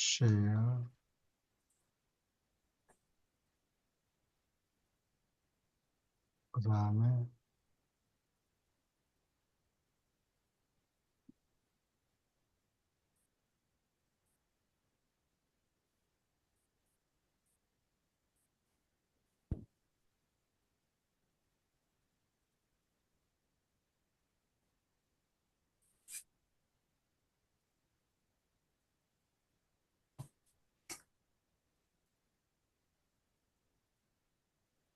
share. 그 다음에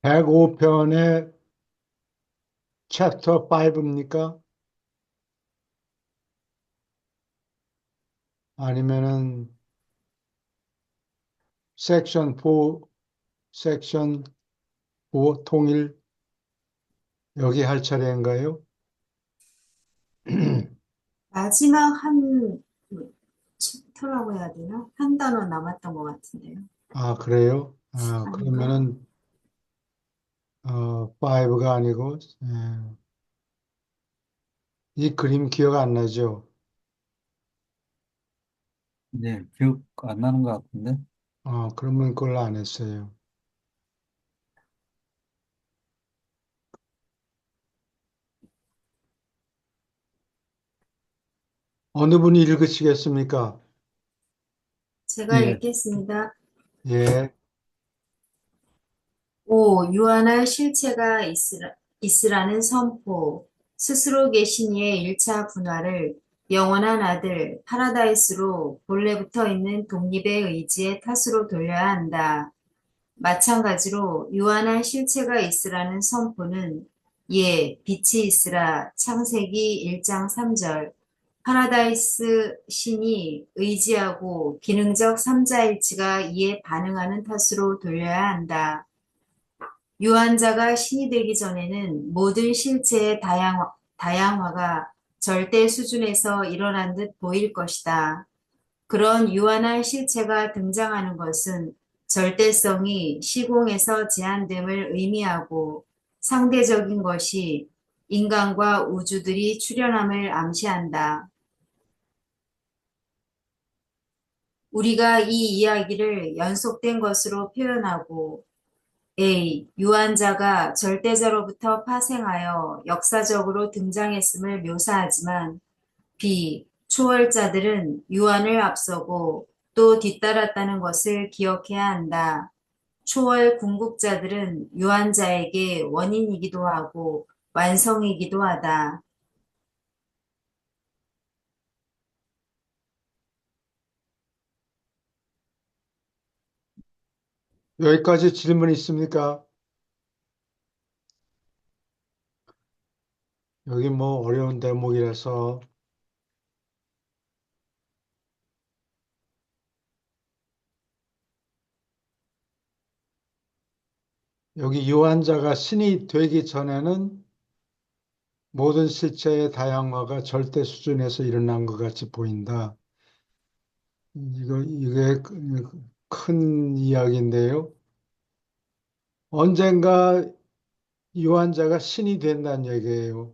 백오 편의 챕터 5입니까? 아니면은 섹션 4, 섹션 5 통일 여기 할 차례인가요? 마지막 한 챕터라고 해야 되나? 한 단어 남았던 것 같은데요. 아, 그래요? 아, 아닌가? 그러면은 5가 아니고 이 그림 기억 안 나죠? 네, 기억 안 나는 것 같은데. 그러면 그걸 안 했어요. 어느 분이 읽으시겠습니까? 제가 예, 읽겠습니다. 예, 5. 유한할 실체가 있으라는 선포. 스스로 계신 이의 1차 분화를 영원한 아들 파라다이스로 본래 붙어 있는 독립의 의지의 탓으로 돌려야 한다. 마찬가지로 유한한 실체가 있으라는 선포는 빛이 있으라 창세기 1장 3절 파라다이스 신이 의지하고 기능적 삼자일치가 이에 반응하는 탓으로 돌려야 한다. 유한자가 신이 되기 전에는 모든 실체의 다양화가 절대 수준에서 일어난 듯 보일 것이다. 그런 유한한 실체가 등장하는 것은 절대성이 시공에서 제한됨을 의미하고 상대적인 것이 인간과 우주들이 출현함을 암시한다. 우리가 이 이야기를 연속된 것으로 표현하고 A. 유한자가 절대자로부터 파생하여 역사적으로 등장했음을 묘사하지만 B. 초월자들은 유한을 앞서고 또 뒤따랐다는 것을 기억해야 한다. 초월 궁극자들은 유한자에게 원인이기도 하고 완성이기도 하다. 여기까지 질문 있습니까? 여기 뭐 어려운 대목이라서 여기 유한자가 신이 되기 전에는 모든 실체의 다양화가 절대 수준에서 일어난 것 같이 보인다. 이게 큰 이야기인데요. 언젠가 유한자가 신이 된다는 얘기예요.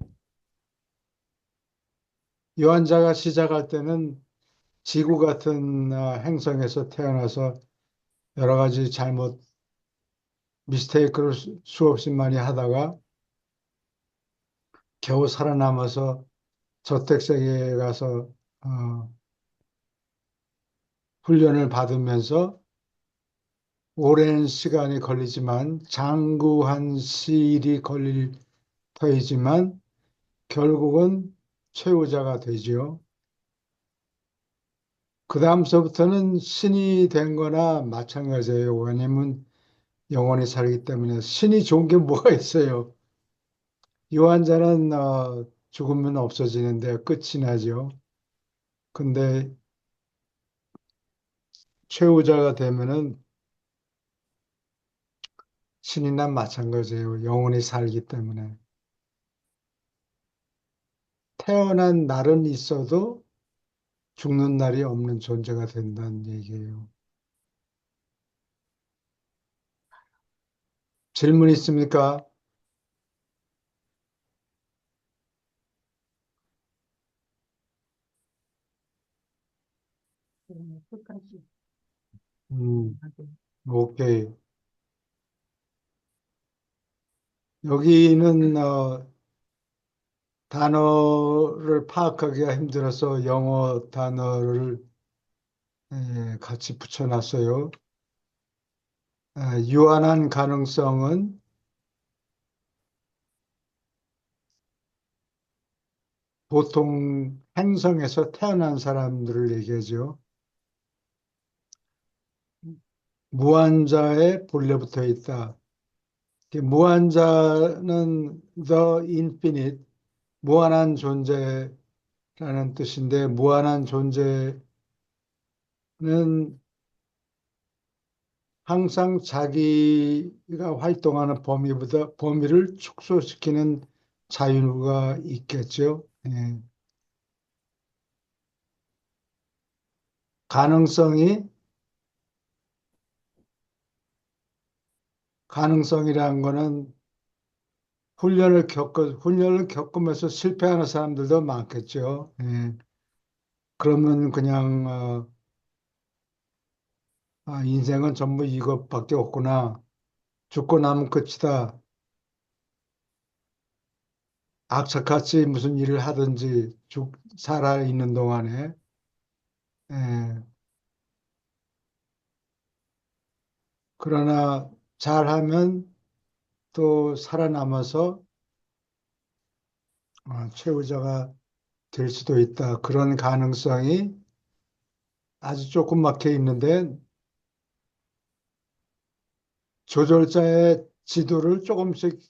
유한자가 시작할 때는 지구 같은 행성에서 태어나서 여러 가지 잘못, 미스테이크를 수없이 많이 하다가 겨우 살아남아서 저택세계에 가서 어, 훈련을 받으면서 오랜 시간이 걸리지만 장구한 시일이 걸릴 터이지만 결국은 최후자가 되지요. 그 다음서부터는 신이 된 거나 마찬가지예요. 왜냐면 영원히 살기 때문에 신이 좋은 게 뭐가 있어요. 유한자는 죽으면 없어지는데 끝이 나죠. 근데 최후자가 되면은 신이나 마찬가지예요. 영원히 살기 때문에. 태어난 날은 있어도 죽는 날이 없는 존재가 된다는 얘기예요. 질문 있습니까? 끝까지. 음, 오케이. 여기는 단어를 파악하기가 힘들어서 영어 단어를 같이 붙여놨어요. 유한한 가능성은 보통 행성에서 태어난 사람들을 얘기하죠. 무한자에 본래부터 있다. 무한자는 the infinite, 무한한 존재라는 뜻인데, 무한한 존재는 항상 자기가 활동하는 범위를 축소시키는 자유가 있겠죠. 예. 가능성이, 가능성이라는 거는 훈련을 겪으면서 실패하는 사람들도 많겠죠. 예. 그러면 그냥, 인생은 전부 이것밖에 없구나. 죽고 나면 끝이다. 악착같이 무슨 일을 하든지 살아 있는 동안에, 예. 그러나 잘하면 또 살아남아서 최후자가 될 수도 있다. 그런 가능성이 아주 조그맣게 있는데 조절자의 지도를 조금씩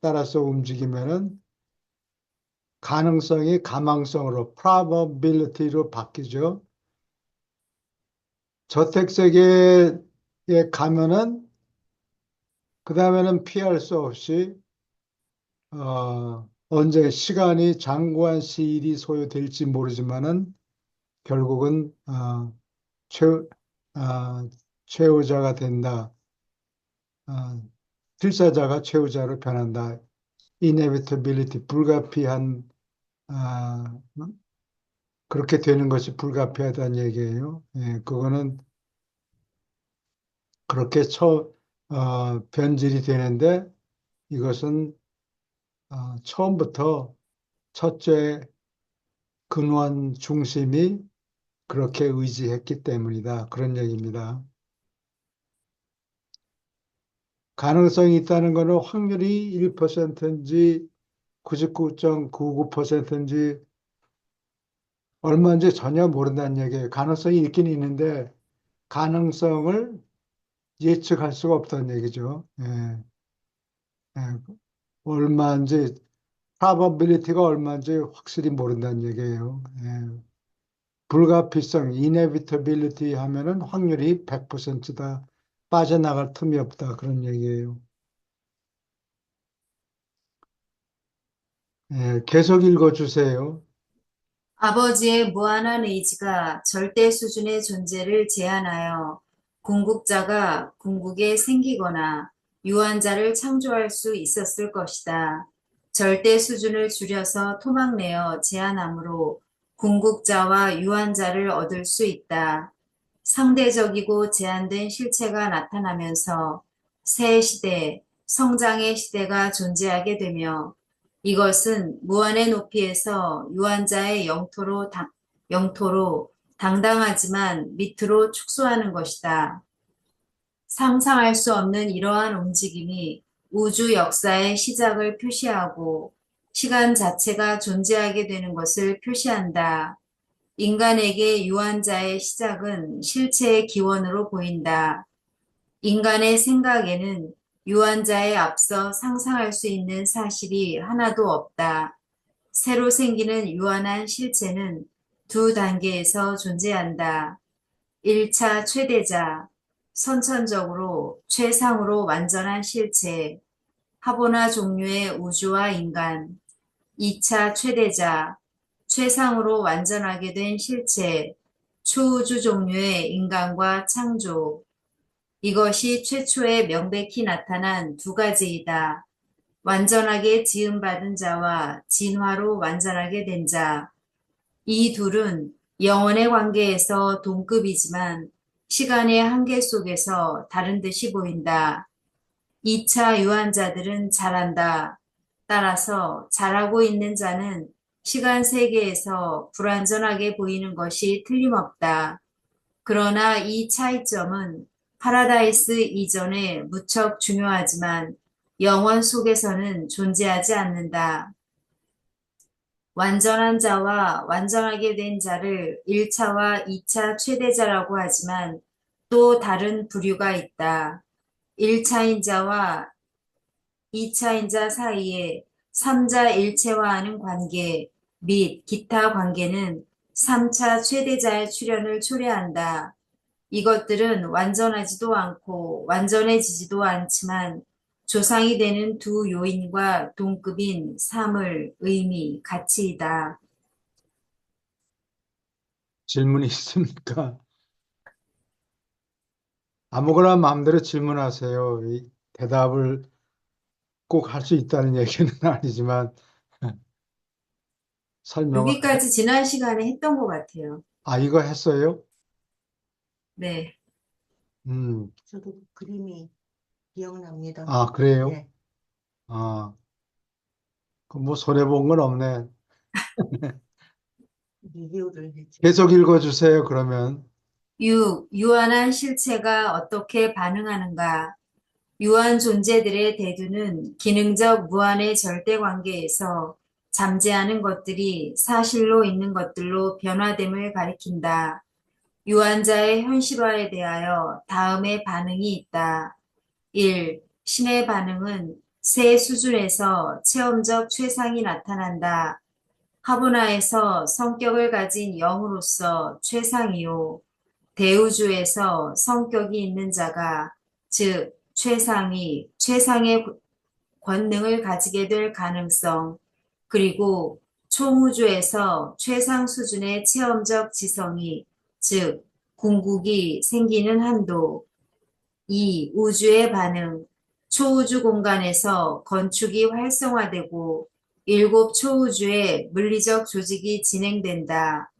따라서 움직이면은 가능성이 가망성으로, probability로 바뀌죠. 저택세계에 가면은 그 다음에는 피할 수 없이 언제 시간이 장구한 시일이 소요될지 모르지만은 결국은 최, 어, 최후자가 된다. 어, 필사자가 최후자로 변한다. inevitability, 불가피한, 아, 그렇게 되는 것이 불가피하다는 얘기예요. 예, 그거는 그렇게 변질이 되는데 이것은 처음부터 첫째 근원 중심이 그렇게 의지했기 때문이다. 그런 얘기입니다. 가능성이 있다는 것은 확률이 1%인지 99.99%인지 얼마인지 전혀 모른다는 얘기예요. 가능성이 있긴 있는데 가능성을 예측할 수가 없다는 얘기죠. 예, 예. 얼마인지, probability가 얼마인지 확실히 모른다는 얘기예요. 예. 불가피성, inevitability 하면은 확률이 100%다. 빠져나갈 틈이 없다. 그런 얘기예요. 예, 계속 읽어주세요. 아버지의 무한한 의지가 절대 수준의 존재를 제한하여 궁극자가 궁극에 생기거나 유한자를 창조할 수 있었을 것이다. 절대 수준을 줄여서 토막내어 제한함으로 궁극자와 유한자를 얻을 수 있다. 상대적이고 제한된 실체가 나타나면서 새 시대, 성장의 시대가 존재하게 되며 이것은 무한의 높이에서 유한자의 영토로 당당하지만 밑으로 축소하는 것이다. 상상할 수 없는 이러한 움직임이 우주 역사의 시작을 표시하고 시간 자체가 존재하게 되는 것을 표시한다. 인간에게 유한자의 시작은 실체의 기원으로 보인다. 인간의 생각에는 유한자에 앞서 상상할 수 있는 사실이 하나도 없다. 새로 생기는 유한한 실체는 두 단계에서 존재한다. 1차 최대자, 선천적으로 최상으로 완전한 실체, 하보나 종류의 우주와 인간. 2차 최대자, 최상으로 완전하게 된 실체, 초우주 종류의 인간과 창조. 이것이 최초에 명백히 나타난 두 가지이다. 완전하게 지음받은 자와 진화로 완전하게 된 자. 이 둘은 영원의 관계에서 동급이지만 시간의 한계 속에서 다른 듯이 보인다. 2차 유한자들은 잘한다. 따라서 잘하고 있는 자는 시간 세계에서 불완전하게 보이는 것이 틀림없다. 그러나 이 차이점은 파라다이스 이전에 무척 중요하지만 영원 속에서는 존재하지 않는다. 완전한 자와 완전하게 된 자를 1차와 2차 최대자라고 하지만 또 다른 부류가 있다. 1차인 자와 2차인 자 사이에 3자 일체화하는 관계 및 기타 관계는 3차 최대자의 출현을 초래한다. 이것들은 완전하지도 않고 완전해지지도 않지만 조상이 되는 두 요인과 동급인 사물, 의미, 가치이다. 질문이 있습니까? 아무거나 마음대로 질문하세요. 대답을 꼭 할 수 있다는 얘기는 아니지만 설명을, 여기까지 지난 시간에 했던 것 같아요. 이거 했어요? 네. 저도 그 그림이 기억납니다. 그래요? 네. 아, 뭐 손해본 건 없네. 리뷰를 했죠. 계속 읽어주세요, 그러면. 6. 유한한 실체가 어떻게 반응하는가? 유한 존재들의 대두는 기능적 무한의 절대 관계에서 잠재하는 것들이 사실로 있는 것들로 변화됨을 가리킨다. 유한자의 현실화에 대하여 다음의 반응이 있다. 1. 신의 반응은 새 수준에서 체험적 최상이 나타난다. 하브나에서 성격을 가진 영으로서 최상이요. 대우주에서 성격이 있는 자가, 즉, 최상위, 최상의 권능을 가지게 될 가능성, 그리고 총우주에서 최상 수준의 체험적 지성이, 즉, 궁극이 생기는 한도, 2. 우주의 반응, 초우주 공간에서 건축이 활성화되고 일곱 초우주의 물리적 조직이 진행된다.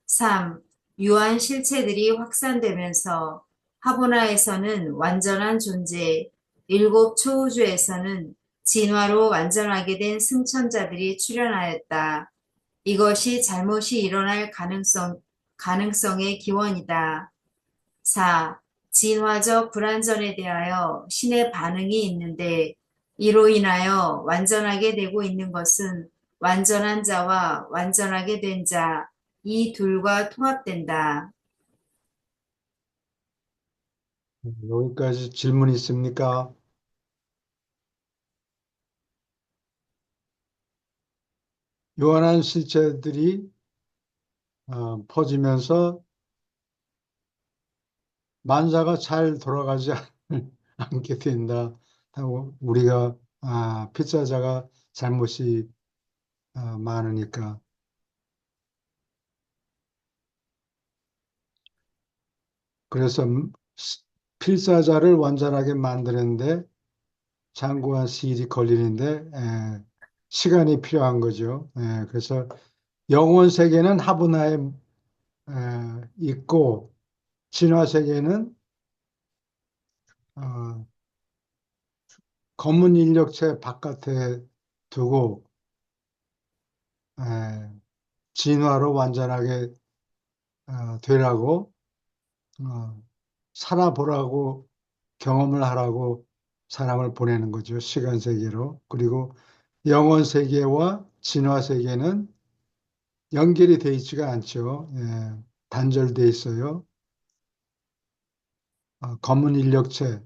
3. 유한 실체들이 확산되면서 하보나에서는 완전한 존재, 일곱 초우주에서는 진화로 완전하게 된 승천자들이 출현하였다. 이것이 잘못이 일어날 가능성의 기원이다. 4. 진화적 불완전에 대하여 신의 반응이 있는데 이로 인하여 완전하게 되고 있는 것은 완전한 자와 완전하게 된 자, 이 둘과 통합된다. 여기까지 질문 있습니까? 요한한 실체들이 퍼지면서 만사가 잘 돌아가지 않게 된다. 우리가 필사자가 잘못이 많으니까. 그래서 필사자를 완전하게 만드는데 장구한 시일이 걸리는데 시간이 필요한 거죠. 그래서 영혼 세계는 하브나에 있고 진화 세계는 어, 검은 인력체 바깥에 두고 에, 진화로 완전하게 되라고 살아보라고 경험을 하라고 사람을 보내는 거죠. 시간 세계로. 그리고 영혼 세계와 진화 세계는 연결이 돼 있지가 않죠. 단절돼 있어요. 검은 인력체,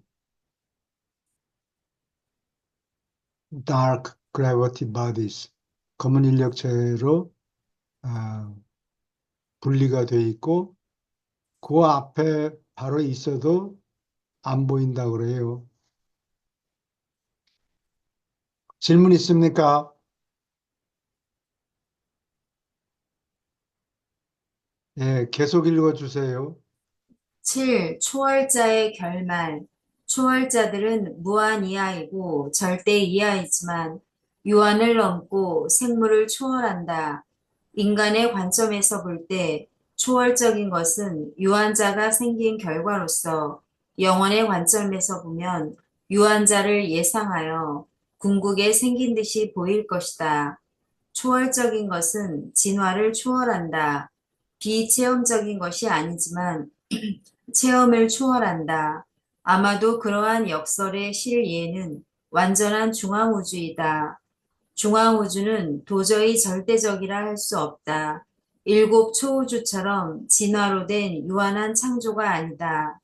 dark gravity bodies, 검은 인력체로 분리가 돼 있고 그 앞에 바로 있어도 안 보인다 그래요. 질문 있습니까? 계속 읽어주세요. 7. 초월자의 결말. 초월자들은 무한 이하이고 절대 이하이지만 유한을 넘고 생물을 초월한다. 인간의 관점에서 볼 때 초월적인 것은 유한자가 생긴 결과로서 영원의 관점에서 보면 유한자를 예상하여 궁극에 생긴 듯이 보일 것이다. 초월적인 것은 진화를 초월한다. 비체험적인 것이 아니지만 체험을 초월한다. 아마도 그러한 역설의 실예는 완전한 중앙우주이다. 중앙우주는 도저히 절대적이라 할 수 없다. 일곱 초우주처럼 진화로 된 유한한 창조가 아니다.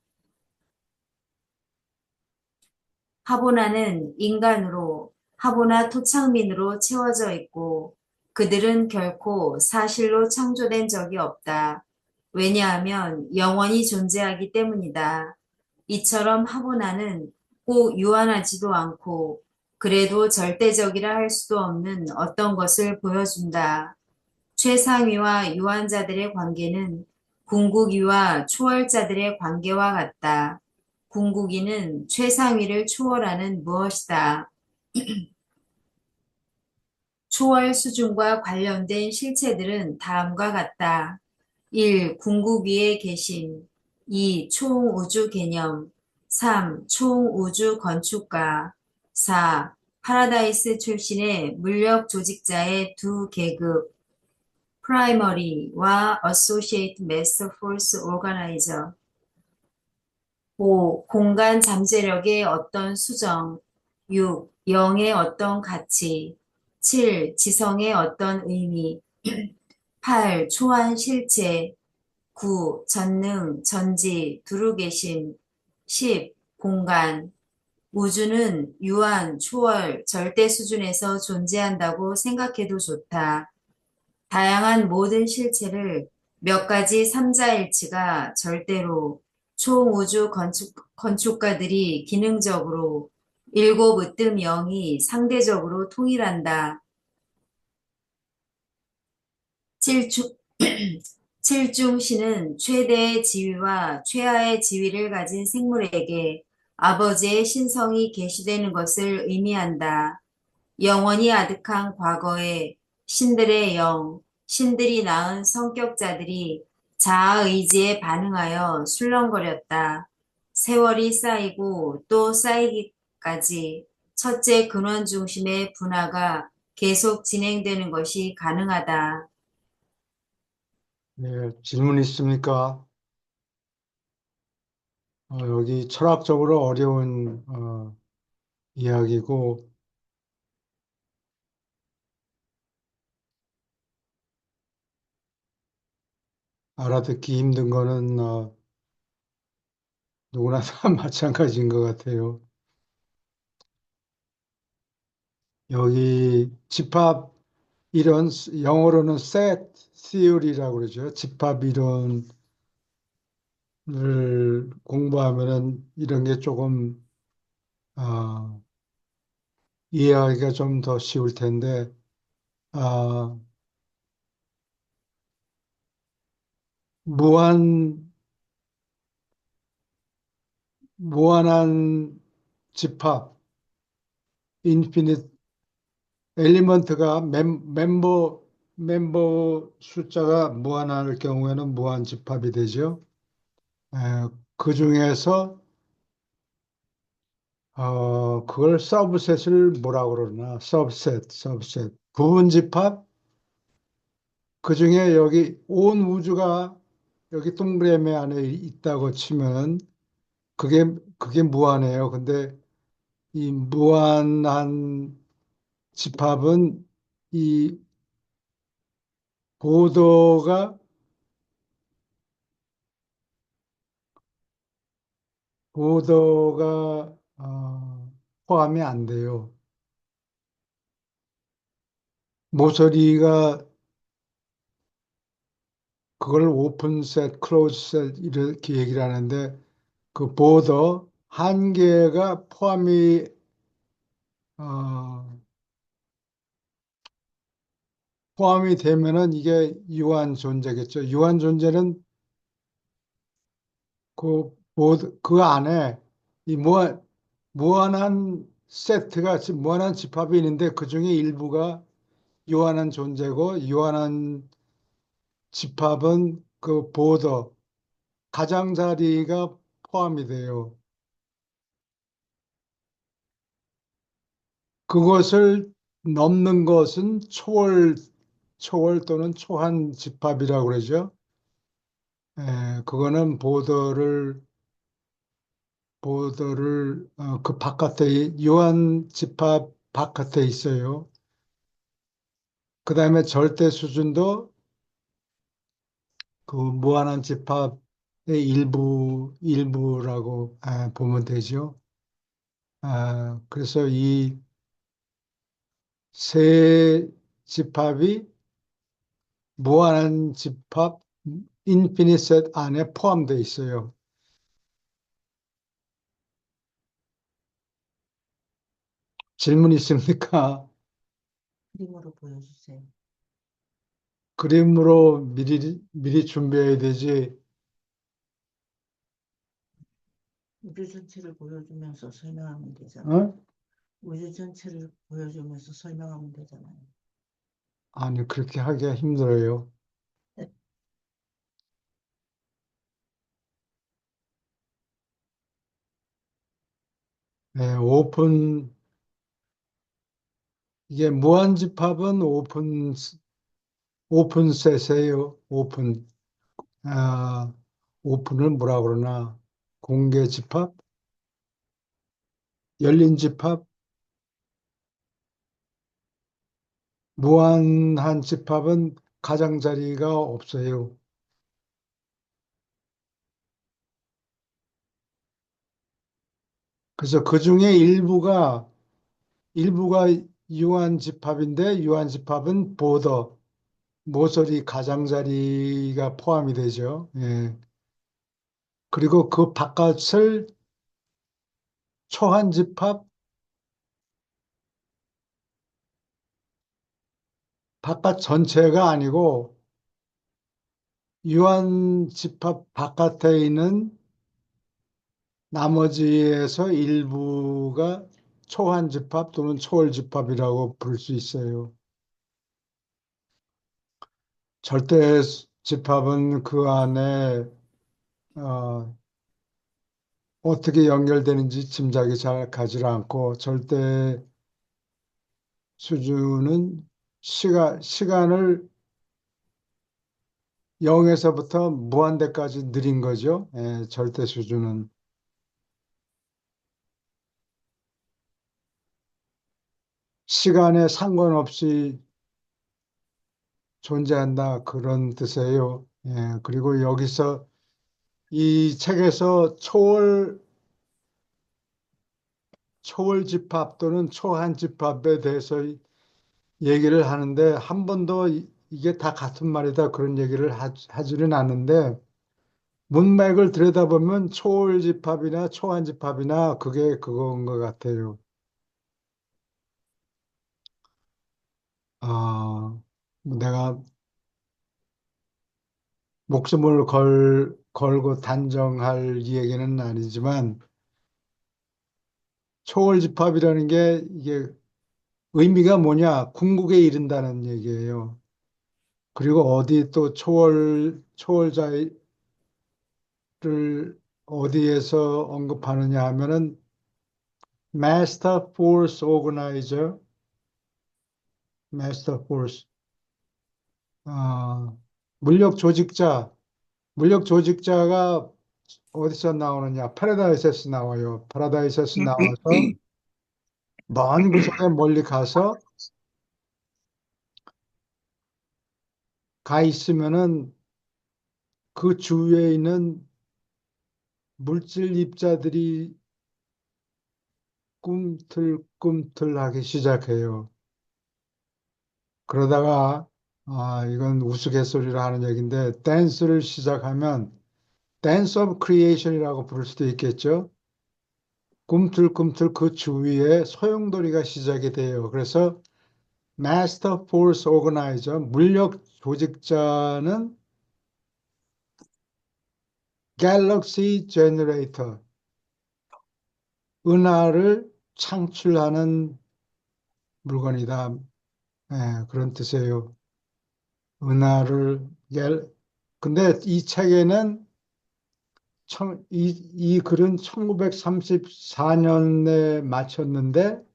하보나는 인간으로, 하보나 토착민으로 채워져 있고 그들은 결코 사실로 창조된 적이 없다. 왜냐하면 영원히 존재하기 때문이다. 이처럼 하보나는 꼭 유한하지도 않고 그래도 절대적이라 할 수도 없는 어떤 것을 보여준다. 최상위와 유한자들의 관계는 궁극위와 초월자들의 관계와 같다. 궁극위는 최상위를 초월하는 무엇이다. 초월 수준과 관련된 실체들은 다음과 같다. 1. 궁극위의 계심 2. 총우주 개념 3. 총우주 건축가 4. 파라다이스 출신의 물력 조직자의 두 계급 프라이머리와 어소시에이트 마스터 포스 오거나이저 5. 공간 잠재력의 어떤 수정 6. 영의 어떤 가치 7. 지성의 어떤 의미 8. 초안 실체 9. 전능, 전지, 두루계심 10. 공간 우주는 유한, 초월, 절대 수준에서 존재한다고 생각해도 좋다. 다양한 모든 실체를 몇 가지 삼자일치가 절대로 총우주 건축가들이 기능적으로 일곱 으뜸 영이 상대적으로 통일한다. 칠중, 칠중신은 최대의 지위와 최하의 지위를 가진 생물에게 아버지의 신성이 계시되는 것을 의미한다. 영원히 아득한 과거에 신들의 영, 신들이 낳은 성격자들이 자아 의지에 반응하여 술렁거렸다. 세월이 쌓이고 또 쌓이기까지 첫째 근원 중심의 분화가 계속 진행되는 것이 가능하다. 네, 질문 있습니까? 여기 철학적으로 어려운 이야기고 알아듣기 힘든 거는 누구나 다 마찬가지인 것 같아요. 여기 집합 이론, 영어로는 set theory라고 그러죠. 집합 이론을 공부하면은 이런 게 조금 어, 이해하기가 좀 더 쉬울 텐데, 아, 무한, 무한한 집합, 인피니트 엘리먼트가 멤버 숫자가 무한할 경우에는 무한 집합이 되죠. 에, 그 중에서 그걸 서브셋을 뭐라고 그러나 서브셋 부분 집합 그 중에 여기 온 우주가 여기 동그라미 안에 있다고 치면 그게 무한해요. 근데 이 무한한 집합은 이 보도가 보도가 포함이 안 돼요. 모서리가 그걸 오픈셋, 클로즈셋 이렇게 얘기를 하는데 그 보더 한 개가 어, 포함이 되면은 이게 유한 존재겠죠. 유한 존재는 그 안에 이 무한한 세트가 무한한 집합이 있는데 그 중에 일부가 유한한 존재고 유한한 집합은 그 보더, 가장자리가 포함이 돼요. 그것을 넘는 것은 초월 또는 초한 집합이라고 그러죠. 그거는 그 바깥에, 유한 집합 바깥에 있어요. 그 다음에 절대 수준도 그 무한한 집합의 일부라고 보면 되죠. 그래서 이 세 집합이 무한한 집합 인피니트 셋 안에 포함되어 있어요. 질문 있습니까? 그림으로 보여주세요. 그림으로 미리 준비해야 되지. 우주 전체를 보여주면서 설명하면 되잖아요. 어? 우주 전체를 보여주면서 설명하면 되잖아요. 아니, 그렇게 하기가 힘들어요. 네. 네, 이게 무한집합은 오픈셋이에요. 아, 오픈을 뭐라 그러나, 공개 집합, 열린 집합, 무한한 집합은 가장자리가 없어요. 그래서 그 중에 일부가 유한집합인데, 유한집합은 모서리 가장자리가 포함이 되죠. 예. 그리고 그 바깥을 초한집합, 바깥 전체가 아니고 유한집합 바깥에 있는 나머지에서 일부가 초한집합 또는 초월집합이라고 부를 수 있어요. 절대 집합은 그 안에 어, 어떻게 연결되는지 짐작이 잘 가지 않고 절대 수준은 시간을 0에서부터 무한대까지 느린 거죠. 절대 수준은. 시간에 상관없이 존재한다. 그런 뜻이에요. 그리고 여기서 이 책에서 초월 집합 또는 초한 집합에 대해서 얘기를 하는데 한 번도 이게 다 같은 말이다 그런 얘기를 하지는 않는데 문맥을 들여다보면 초월 집합이나 초한 집합이나 그게 그건 것 같아요. 내가 목숨을 걸고 단정할 얘기는 아니지만 초월 집합이라는 게 이게 의미가 뭐냐? 궁극에 이른다는 얘기예요. 그리고 어디 또 초월자를 어디에서 언급하느냐 하면은 Master Force Organizer, Master Force, 아, 물력 조직자, 물력 조직자가 어디서 나오느냐? 파라다이스에서 나와요. 파라다이스에서 나와서 먼 구석에 멀리 가 있으면은 그 주위에 있는 물질 입자들이 꿈틀꿈틀하기 시작해요. 그러다가 이건 우스갯소리로 하는 얘기인데 댄스를 시작하면 댄스 오브 크리에이션이라고 부를 수도 있겠죠. 꿈틀꿈틀 그 주위에 소용돌이가 시작이 돼요. 그래서 마스터 포스 오거나이저 물력 조직자는 갤럭시 제너레이터 은하를 창출하는 물건이다. 그런 뜻이에요. 은하를 근데 이 책에는 이 글은 1934년에 마쳤는데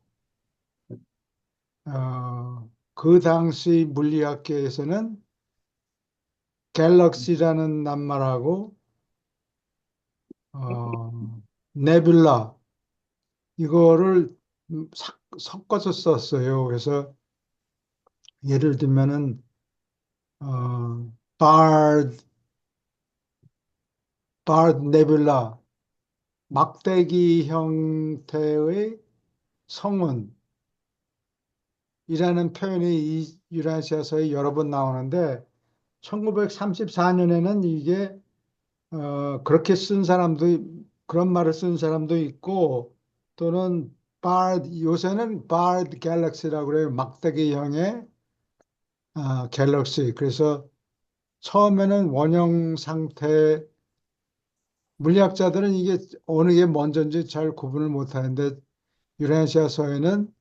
그 당시 물리학계에서는 갤럭시라는 낱말하고 네뷸라 이거를 섞어서 썼어요. 그래서 예를 들면은 바드 네뷸라 막대기 형태의 성운이라는 표현이 이 유라시아서에 여러 번 나오는데 1934년에는 이게 그렇게 쓴 사람도 그런 말을 쓴 사람도 있고 또는 요새는 바드 갤럭시라고 그래요. 막대기형의 갤럭시. 그래서 처음에는 원형 상태 물리학자들은 이게 어느 게 먼저인지 잘 구분을 못 하는데 유라시아서에는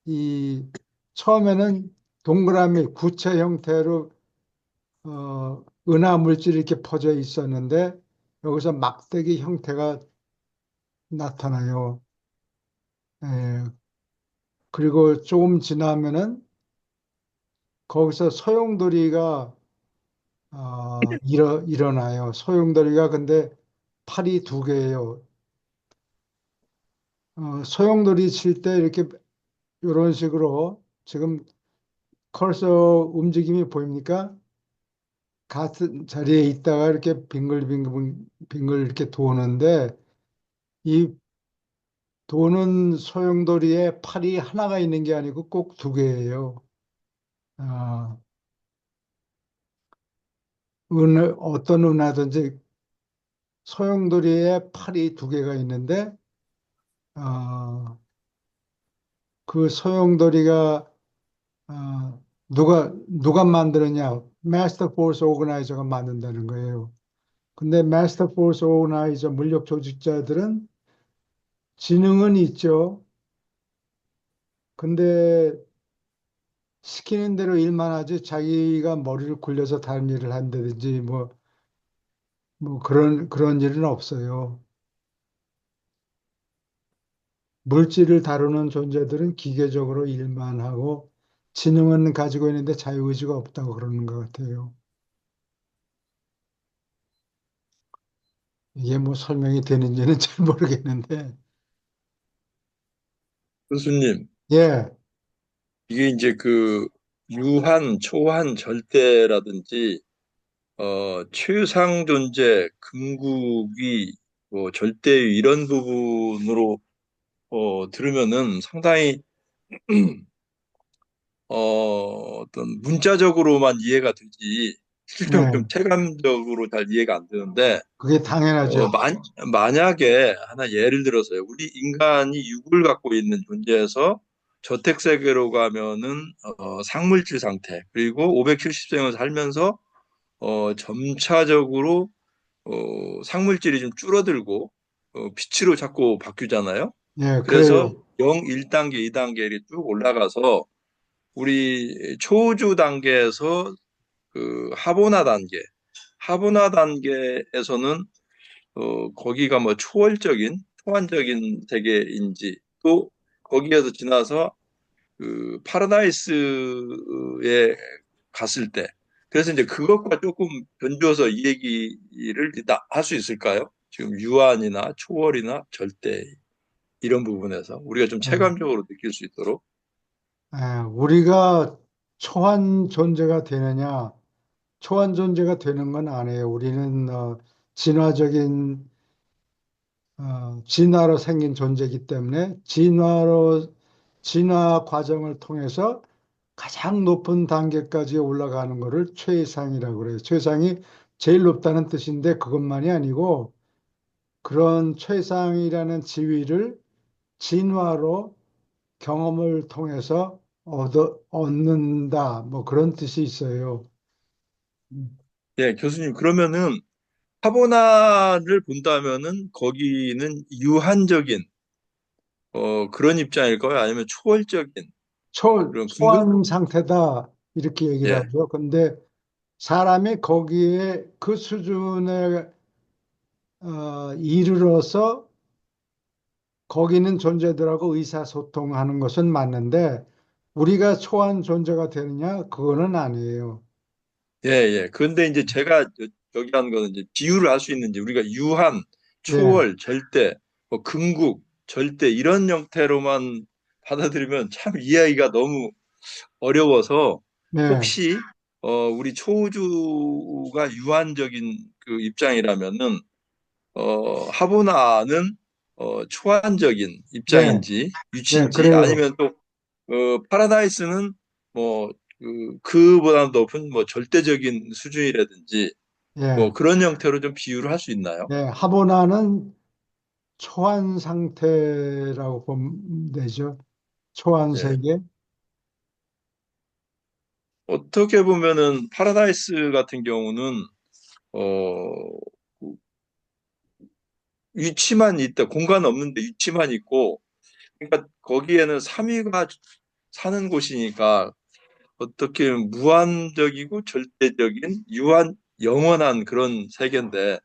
이 처음에는 동그라미 구체 형태로 은하 물질이 이렇게 퍼져 있었는데 여기서 막대기 형태가 나타나요. 예, 그리고 조금 지나면은 거기서 소용돌이가 일어나요. 소용돌이가 근데 팔이 두 개예요. 소용돌이 칠 때 이렇게 이런 식으로 지금 컬서 움직임이 보입니까? 같은 자리에 있다가 이렇게 빙글 이렇게 도는데 이 도는 소용돌이에 팔이 하나가 있는 게 아니고 꼭 두 개예요. 아, 어떤 은하든지 소용돌이에 팔이 두 개가 있는데 어, 그 소용돌이가 누가 만드느냐? 마스터 포스 오거나이저가 만든다는 거예요. 근데 마스터 포스 오거나이저 물력 조직자들은 지능은 있죠. 근데 시키는 대로 일만 하지 자기가 머리를 굴려서 다른 일을 한다든지 뭐 그런 일은 없어요. 물질을 다루는 존재들은 기계적으로 일만 하고 지능은 가지고 있는데 자유의지가 없다고 그러는 것 같아요. 이게 뭐 설명이 되는지는 잘 모르겠는데, 교수님, 예, 이게 이제 그 유한, 초한, 절대라든지 최상 존재, 금국이 뭐 절대의 이런 부분으로 들으면은 상당히 어떤 문자적으로만 이해가 되지 실제로 좀 네, 체감적으로 잘 이해가 안 되는데 그게 당연하죠. 만약에 하나 예를 들어서요. 우리 인간이 육을 갖고 있는 존재에서 저택 세계로 가면은 상물질 상태 그리고 570생을 살면서 점차적으로 상물질이 좀 줄어들고 빛으로 자꾸 바뀌잖아요. 예, 그래서 그래요. 0, 1단계, 2단계 이렇게 쭉 올라가서 우리 초우주 단계에서 그 하보나 단계에서는 거기가 뭐 초월적인, 초환적인 세계인지, 또 거기에서 지나서 그 파라다이스에 갔을 때, 그래서 이제 그것과 조금 변주어서 이 얘기를 할 수 있을까요? 지금 유한이나 초월이나 절대 이런 부분에서 우리가 좀 예, 체감적으로 느낄 수 있도록. 우리가 초한 존재가 되느냐, 초한 존재가 되는 건 아니에요. 우리는 진화적인 진화로 생긴 존재이기 때문에 진화 과정을 통해서 가장 높은 단계까지 올라가는 것을 최상이라고 그래요. 최상이 제일 높다는 뜻인데 그것만이 아니고 그런 최상이라는 지위를 진화로 경험을 통해서 얻는다. 뭐 그런 뜻이 있어요. 예, 교수님, 그러면은 하보나를 본다면은 거기는 유한적인 그런 입장일까요? 아니면 초월적인 그런 근거? 초안 상태다. 이렇게 얘기를 예, 하죠. 근데 사람이 거기에 그 수준에 이르러서 거기 있는 존재들하고 의사소통하는 것은 맞는데 우리가 초한 존재가 되느냐? 그거는 아니에요. 예, 예. 그런데 이제 제가 여기 한 거는 이제 비유를 할 수 있는지 우리가 유한, 예, 초월, 절대, 뭐 금국, 절대 이런 형태로만 받아들이면 참 이해하기가 너무 어려워서 네, 혹시 우리 초우주가 유한적인 그 입장이라면은 하보나는 초한적인 네, 입장인지 네, 위치인지 그래요. 아니면 또 파라다이스는 뭐 그보다 높은 뭐 절대적인 수준이라든지 뭐 예, 그런 형태로 좀 비유를 할 수 있나요? 예, 하보나는 초한 상태라고 보면 되죠. 초한 예. 세계. 어떻게 보면은 파라다이스 같은 경우는 어 위치만 있다. 공간 없는데 위치만 있고 그러니까 거기에는 삼위가 사는 곳이니까 어떻게 무한적이고 절대적인 유한 영원한 그런 세계인데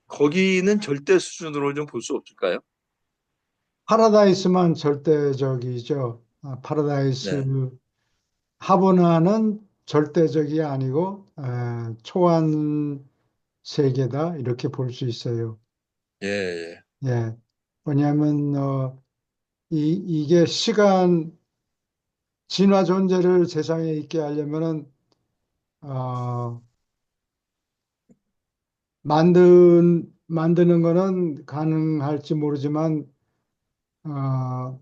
거기는 절대 수준으로 좀 볼 수 없을까요? 파라다이스만 절대적이죠. 파라다이스 네. 하보나는 절대적이 아니고 초한 세계다 이렇게 볼 수 있어요. 예, 예. 예. 왜냐하면 이게 시간 진화 존재를 세상에 있게 하려면은 어, 만드는 거는 가능할지 모르지만 어,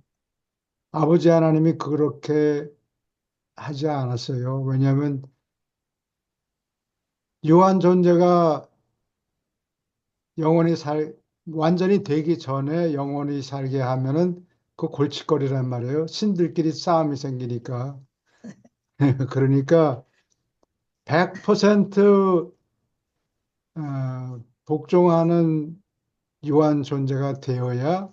아버지 하나님이 그렇게 하지 않았어요. 왜냐하면 유한 존재가 영원히 완전히 되기 전에 영원히 살게 하면은 그 골칫거리란 말이에요. 신들끼리 싸움이 생기니까. 그러니까 100% 복종하는 유한 존재가 되어야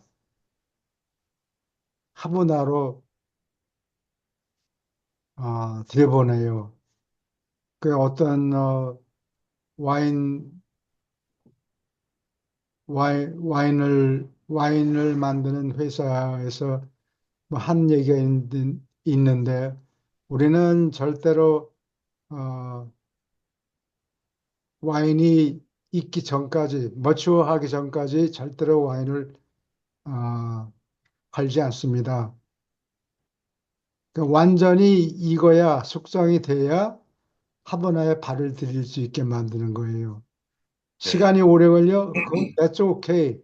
하브나로 들여보내요. 그 어떤 와인 와인을 만드는 회사에서 뭐 한 얘기가 있는데 우리는 절대로 어, 와인이 익기 전까지 머추어하기 전까지 절대로 와인을 어, 팔지 않습니다. 완전히 익어야 숙성이 돼야 화분에 발을 들일 수 있게 만드는 거예요. 네. 시간이 오래 걸려? 그건 that's okay.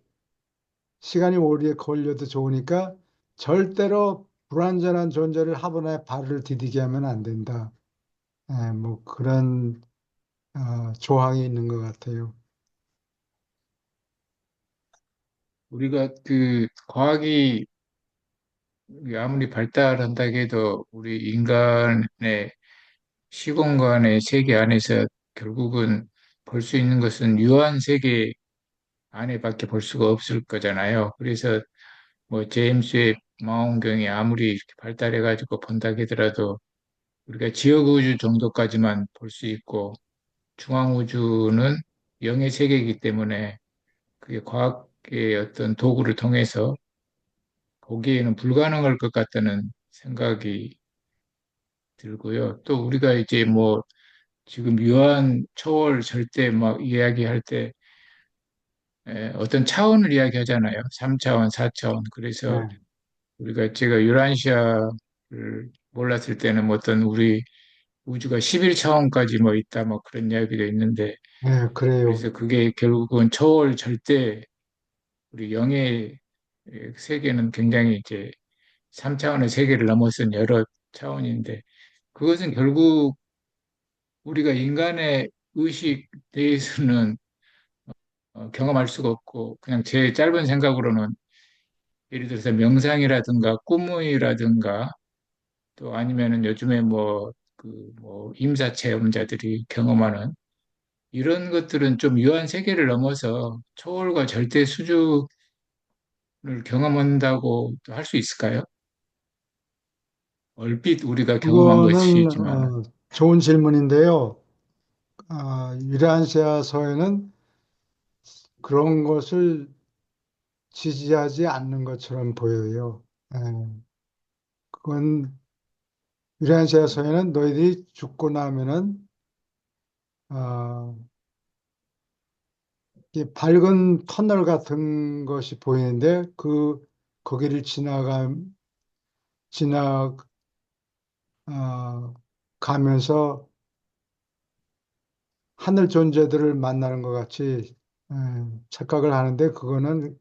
시간이 오래 걸려도 좋으니까 절대로 불완전한 존재를 화분에 발을 디디게 하면 안 된다. 뭐 그런 조항이 있는 것 같아요. 우리가 그 과학이 아무리 발달한다 해도 우리 인간의 시공간의 세계 안에서 결국은 볼 수 있는 것은 유한 세계 안에밖에 볼 수가 없을 거잖아요. 그래서 뭐 제임스 웹 망원경이 아무리 이렇게 발달해가지고 본다 하더라도 우리가 지역 우주 정도까지만 볼 수 있고 중앙 우주는 영의 세계이기 때문에 그게 과학의 어떤 도구를 통해서 보기에는 불가능할 것 같다는 생각이 들고요. 또 우리가 이제 뭐 지금 유한, 초월, 절대 막 이야기할 때 어떤 차원을 이야기하잖아요. 3차원, 4차원. 그래서 네, 우리가 제가 유라시아를 몰랐을 때는 뭐 어떤 우리 우주가 11차원까지 뭐 있다 뭐 그런 이야기도 있는데 네, 그래요. 그래서 그게 결국은 초월, 절대 우리 영의 세계는 굉장히 이제 3차원의 세계를 넘어선 여러 차원인데 그것은 결국 우리가 인간의 의식 대해서는 경험할 수가 없고 그냥 제 짧은 생각으로는 예를 들어서 명상이라든가 꿈이라든가 또 아니면은 요즘에 뭐 그 뭐 임사 체험자들이 경험하는 이런 것들은 좀 유한 세계를 넘어서 초월과 절대 수준을 경험한다고 할 수 있을까요? 얼핏 우리가 경험한 그거는 것이지만은 좋은 질문인데요. 유라시아서에는 그런 것을 지지하지 않는 것처럼 보여요. 예, 그건 유라시아서에는 너희들이 죽고 나면은 어, 이 밝은 터널 같은 것이 보이는데 거기를 지나 가면서 하늘 존재들을 만나는 것 같이 에, 착각을 하는데 그거는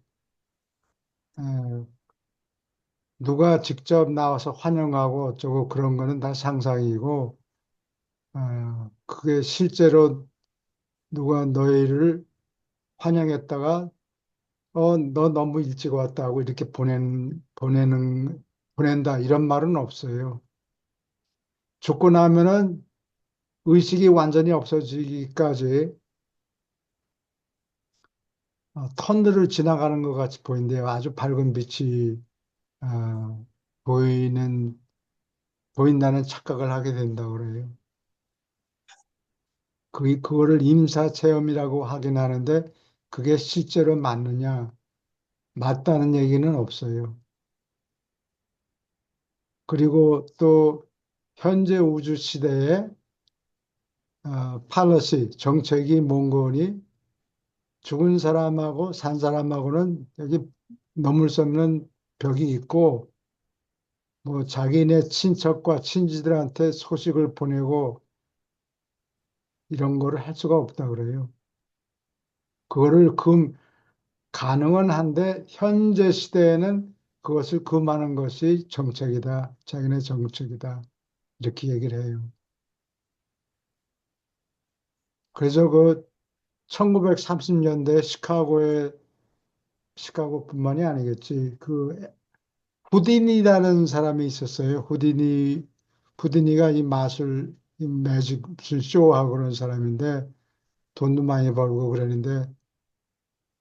에, 누가 직접 나와서 환영하고 어쩌고 그런 거는 다 상상이고 그게 실제로 누가 너희를 환영했다가 너 너무 일찍 왔다고 이렇게 보낸다 이런 말은 없어요. 죽고 나면은 의식이 완전히 없어지기까지 터널을 지나가는 것 같이 보이는데요. 아주 밝은 빛이 어, 보이는 보인다는 착각을 하게 된다고 그래요. 그거를 임사 체험이라고 하긴 하는데 그게 실제로 맞느냐? 맞다는 얘기는 없어요. 그리고 또 현재 우주 시대에 팔러시 정책이 몽고니 죽은 사람하고 산 사람하고는 여기 넘을 수 없는 벽이 있고 뭐 자기네 친척과 친지들한테 소식을 보내고 이런 거를 할 수가 없다 그래요. 그거를 가능은 한데 현재 시대에는 그것을 금하는 것이 정책이다. 자기네 정책이다. 이렇게 얘기를 해요. 그래서 그 1930년대 시카고뿐만이 아니겠지. 그 후디니라는 사람이 있었어요. 후디니가 이 매직을 쇼하고 그런 사람인데 돈도 많이 벌고 그러는데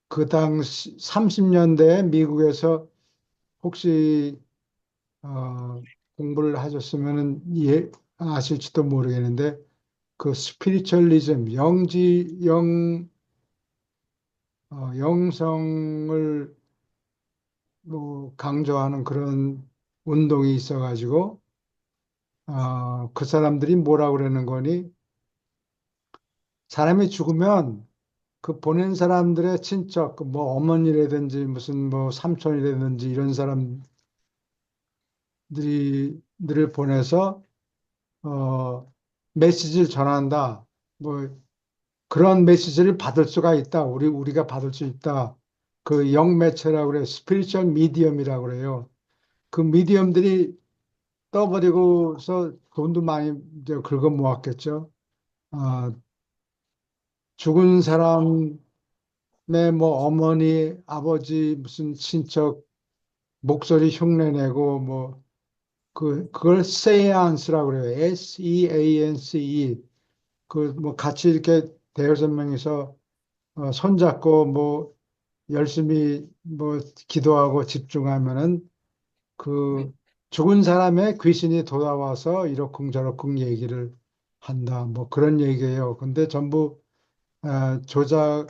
그 당시 30년대에 미국에서 혹시 공부를 하셨으면 아실지도 모르겠는데 그 스피리추얼리즘 영성을 뭐 강조하는 그런 운동이 있어가지고 그 사람들이 뭐라고 그러는 거니 사람이 죽으면 그 보낸 사람들의 친척 그뭐 어머니라든지 무슨 뭐 삼촌이라든지 이런 사람들을 보내서 메시지를 전한다. 뭐 그런 메시지를 받을 수가 있다. 우리가 받을 수 있다. 그 영매체라고 그래요. 스피리추얼 미디엄이라고 그래요. 그 미디엄들이 떠버리고서 돈도 많이 이제 긁어 모았겠죠. 아, 죽은 사람의 뭐 어머니, 아버지, 무슨 친척 목소리 흉내내고 뭐 그걸 세안스라고 그래요. SEANCE. 그 뭐 같이 이렇게 대여섯 명이서 손잡고 뭐 열심히 뭐 기도하고 집중하면은 그 죽은 사람의 귀신이 돌아와서 이러쿵저러쿵 얘기를 한다. 뭐 그런 얘기예요. 근데 조작,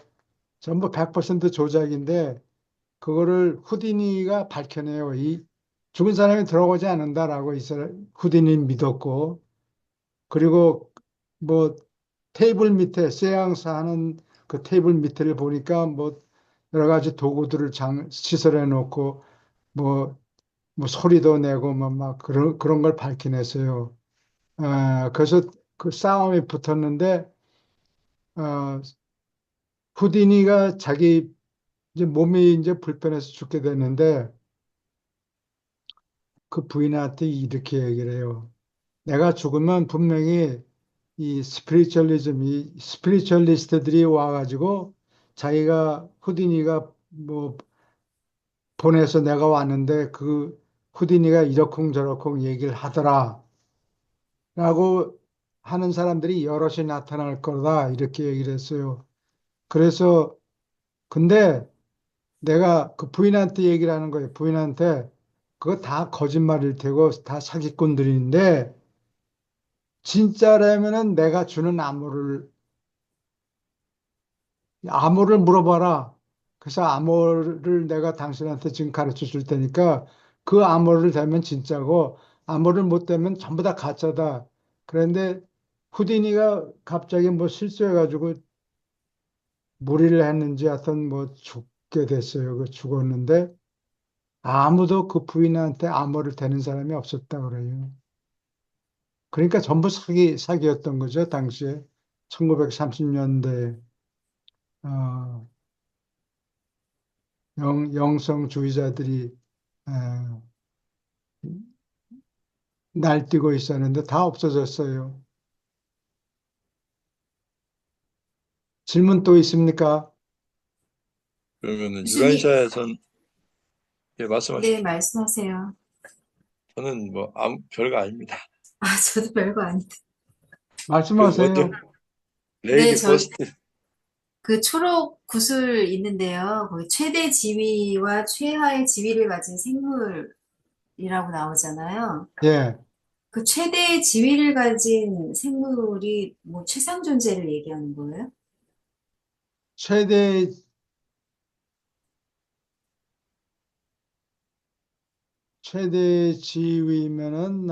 전부 100% 조작인데 그거를 후디니가 밝혀내요. 이 죽은 사람이 들어오지 않는다라고 후디니 믿었고 그리고 뭐 테이블 밑에 세앙스 하는 그 테이블 밑에를 보니까 뭐 여러 가지 도구들을 시설해 놓고 뭐, 뭐 소리도 내고 뭐 막 그런 걸 밝혀냈어요. 그래서 그 싸움이 붙었는데 어, 후디니가 자기 이제 몸이 이제 불편해서 죽게 됐는데 그 부인한테 이렇게 얘기를 해요. 내가 죽으면 분명히 이 스피리추얼리스트들이 와가지고 자기가 후디니가 뭐 보내서 내가 왔는데 그 후디니가 이러쿵저러쿵 얘기를 하더라 라고 하는 사람들이 여럿이 나타날 거다 이렇게 얘기를 했어요. 그래서 근데 내가 그 부인한테 얘기를 하는 거예요. 부인한테 그거 다 거짓말일 테고 다 사기꾼들인데 진짜라면은 내가 주는 암호를 물어봐라. 그래서 암호를 내가 당신한테 지금 가르쳐 줄 테니까 그 암호를 대면 진짜고 암호를 못 대면 전부 다 가짜다. 그런데 후디니가 갑자기 뭐 실수해가지고 무리를 했는지 하여튼 뭐 죽게 됐어요. 그 죽었는데 아무도 그 부인한테 암호를 대는 사람이 없었다 그래요. 그러니까 전부 사기였던 거죠. 당시에 1930년대 영성주의자들이 어, 날뛰고 있었는데 다 없어졌어요. 질문 또 있습니까? 그러면은 교수님, 유란시아에선 예, 네, 말씀하십시오. 말씀하세요. 저는 뭐 아무 별거 아닙니다. 아, 저도 별거 아닌데. 그 뭐죠? 말씀하세요. 네, 레이디 저 버스트. 그 초록 구슬 있는데요. 거기 최대 지위와 최하의 지위를 가진 생물이라고 나오잖아요. 예, 그 최대의 지위를 가진 생물이 뭐 최상 존재를 얘기하는 거예요? 최대 최대 지위면은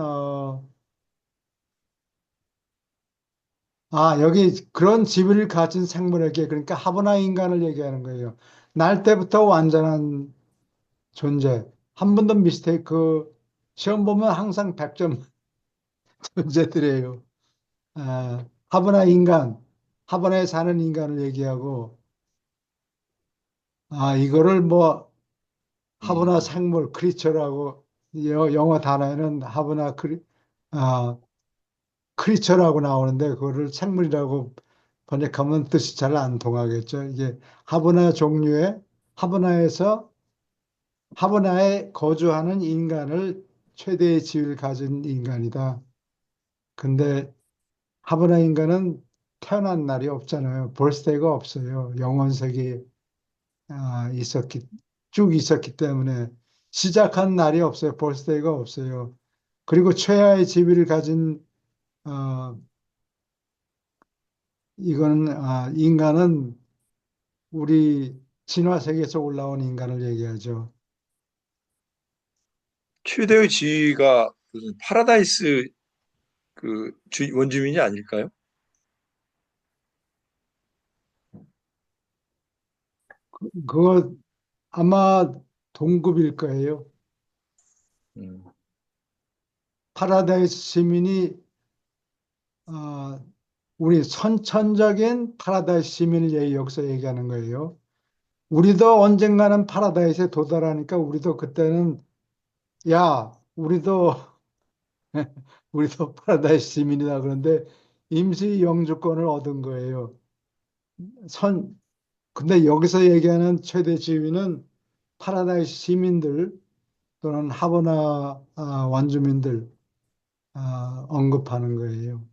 여기 그런 지위를 가진 생물에게 그러니까 하브나 인간을 얘기하는 거예요. 날 때부터 완전한 존재. 한 번도 미스테이크 시험 보면 항상 100점 존재들이에요. 하브나 인간, 하브나에 사는 인간을 얘기하고 이거를 뭐 하브나 음, 생물 크리처라고 영어 단어에는 하브나 아, 크리처라고 나오는데 그거를 생물이라고 번역하면 뜻이 잘 안 통하겠죠. 이게 하브나 종류의 하브나에서 하브나에 거주하는 인간을 최대의 지위를 가진 인간이다. 근데 하브나 인간은 태어난 날이 없잖아요. 벌스데이가 없어요. 영원색이 있었기 쭉 있었기 때문에 시작한 날이 없어요. 벌스데이가 없어요. 그리고 최하의 지위를 가진 어, 이거는 인간은 우리 진화 세계에서 올라온 인간을 얘기하죠. 최대의 지위가 무슨 파라다이스 그 원주민이 아닐까요? 그거 아마 동급일 거예요. 음, 파라다이스 시민이 어, 우리 선천적인 파라다이스 시민을 여기서 얘기하는 거예요. 우리도 언젠가는 파라다이스에 도달하니까 우리도 그때는 야, 우리도 파라다이스 시민이다 그런데 임시 영주권을 얻은 거예요. 선 근데 여기서 얘기하는 최대 지위는 파라다이스 시민들 또는 하버나 원주민들 언급하는 거예요.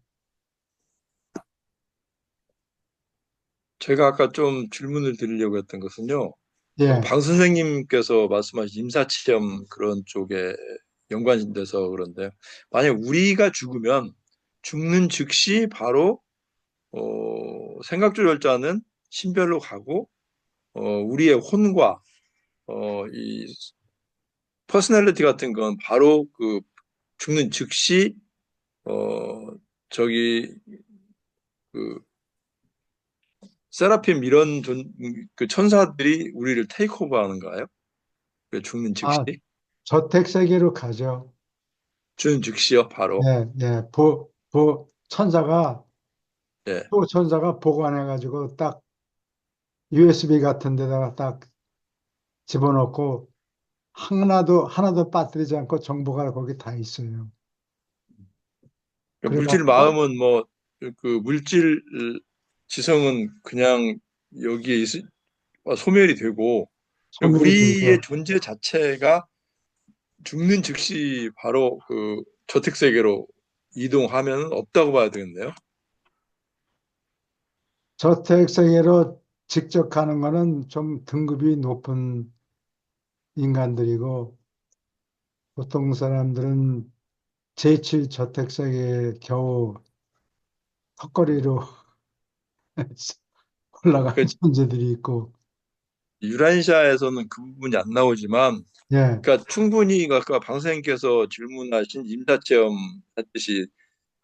제가 아까 좀 질문을 드리려고 했던 것은요. 예, 방 선생님께서 말씀하신 임사체험 그런 쪽에 연관돼서 그런데 만약 우리가 죽으면 죽는 즉시 바로 생각조절자는 신별로 가고 우리의 혼과 이 퍼스널리티 같은 건 바로 그 죽는 즉시 어 저기 그 세라핌 이런 그 천사들이 우리를 테이크오버 하는 거예요? 그 죽는 즉시? 아, 저택 세계로 가죠. 죽는 즉시요, 바로. 예, 예, 예. 천사가 보관해가지고 딱 USB 같은 데다가 딱 집어넣고 하나도 빠뜨리지 않고 정보가 거기 다 있어요. 그러니까 물질 그래가지고 마음은 뭐 그 물질 지성은 그냥 여기에 소멸이 되고 소멸이 우리의 되죠. 존재 자체가 죽는 즉시 바로 그 저택 세계로 이동하면 없다고 봐야 되겠네요. 저택 세계로 직접 가는 거는 좀 등급이 높은 인간들이고 보통 사람들은 제7 저택 세계에 겨우 헛거리로 올라가는 그 존재들이 있고. 유란시아에서는 그 부분이 안 나오지만, 예, 그러니까 충분히 아까 방선생님께서 질문하신 임사체험 했듯이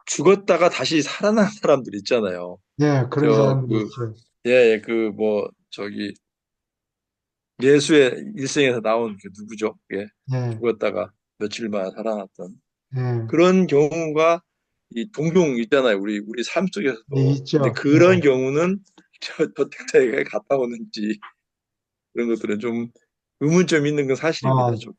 죽었다가 다시 살아난 사람들 있잖아요. 예, 그런 저 사람들이 그 있죠. 예, 그 뭐 저기 예수의 일생에서 나온 그 누구죠? 예, 예, 죽었다가 며칠 만에 살아났던 예, 그런 경우가 이 동종 있잖아요. 우리 삶 예, 속에서도. 근데 있죠. 그런 경우는 저택자에게 갔다 오는지 그런 것들은 좀 의문점이 있는 건 사실입니다. 좀.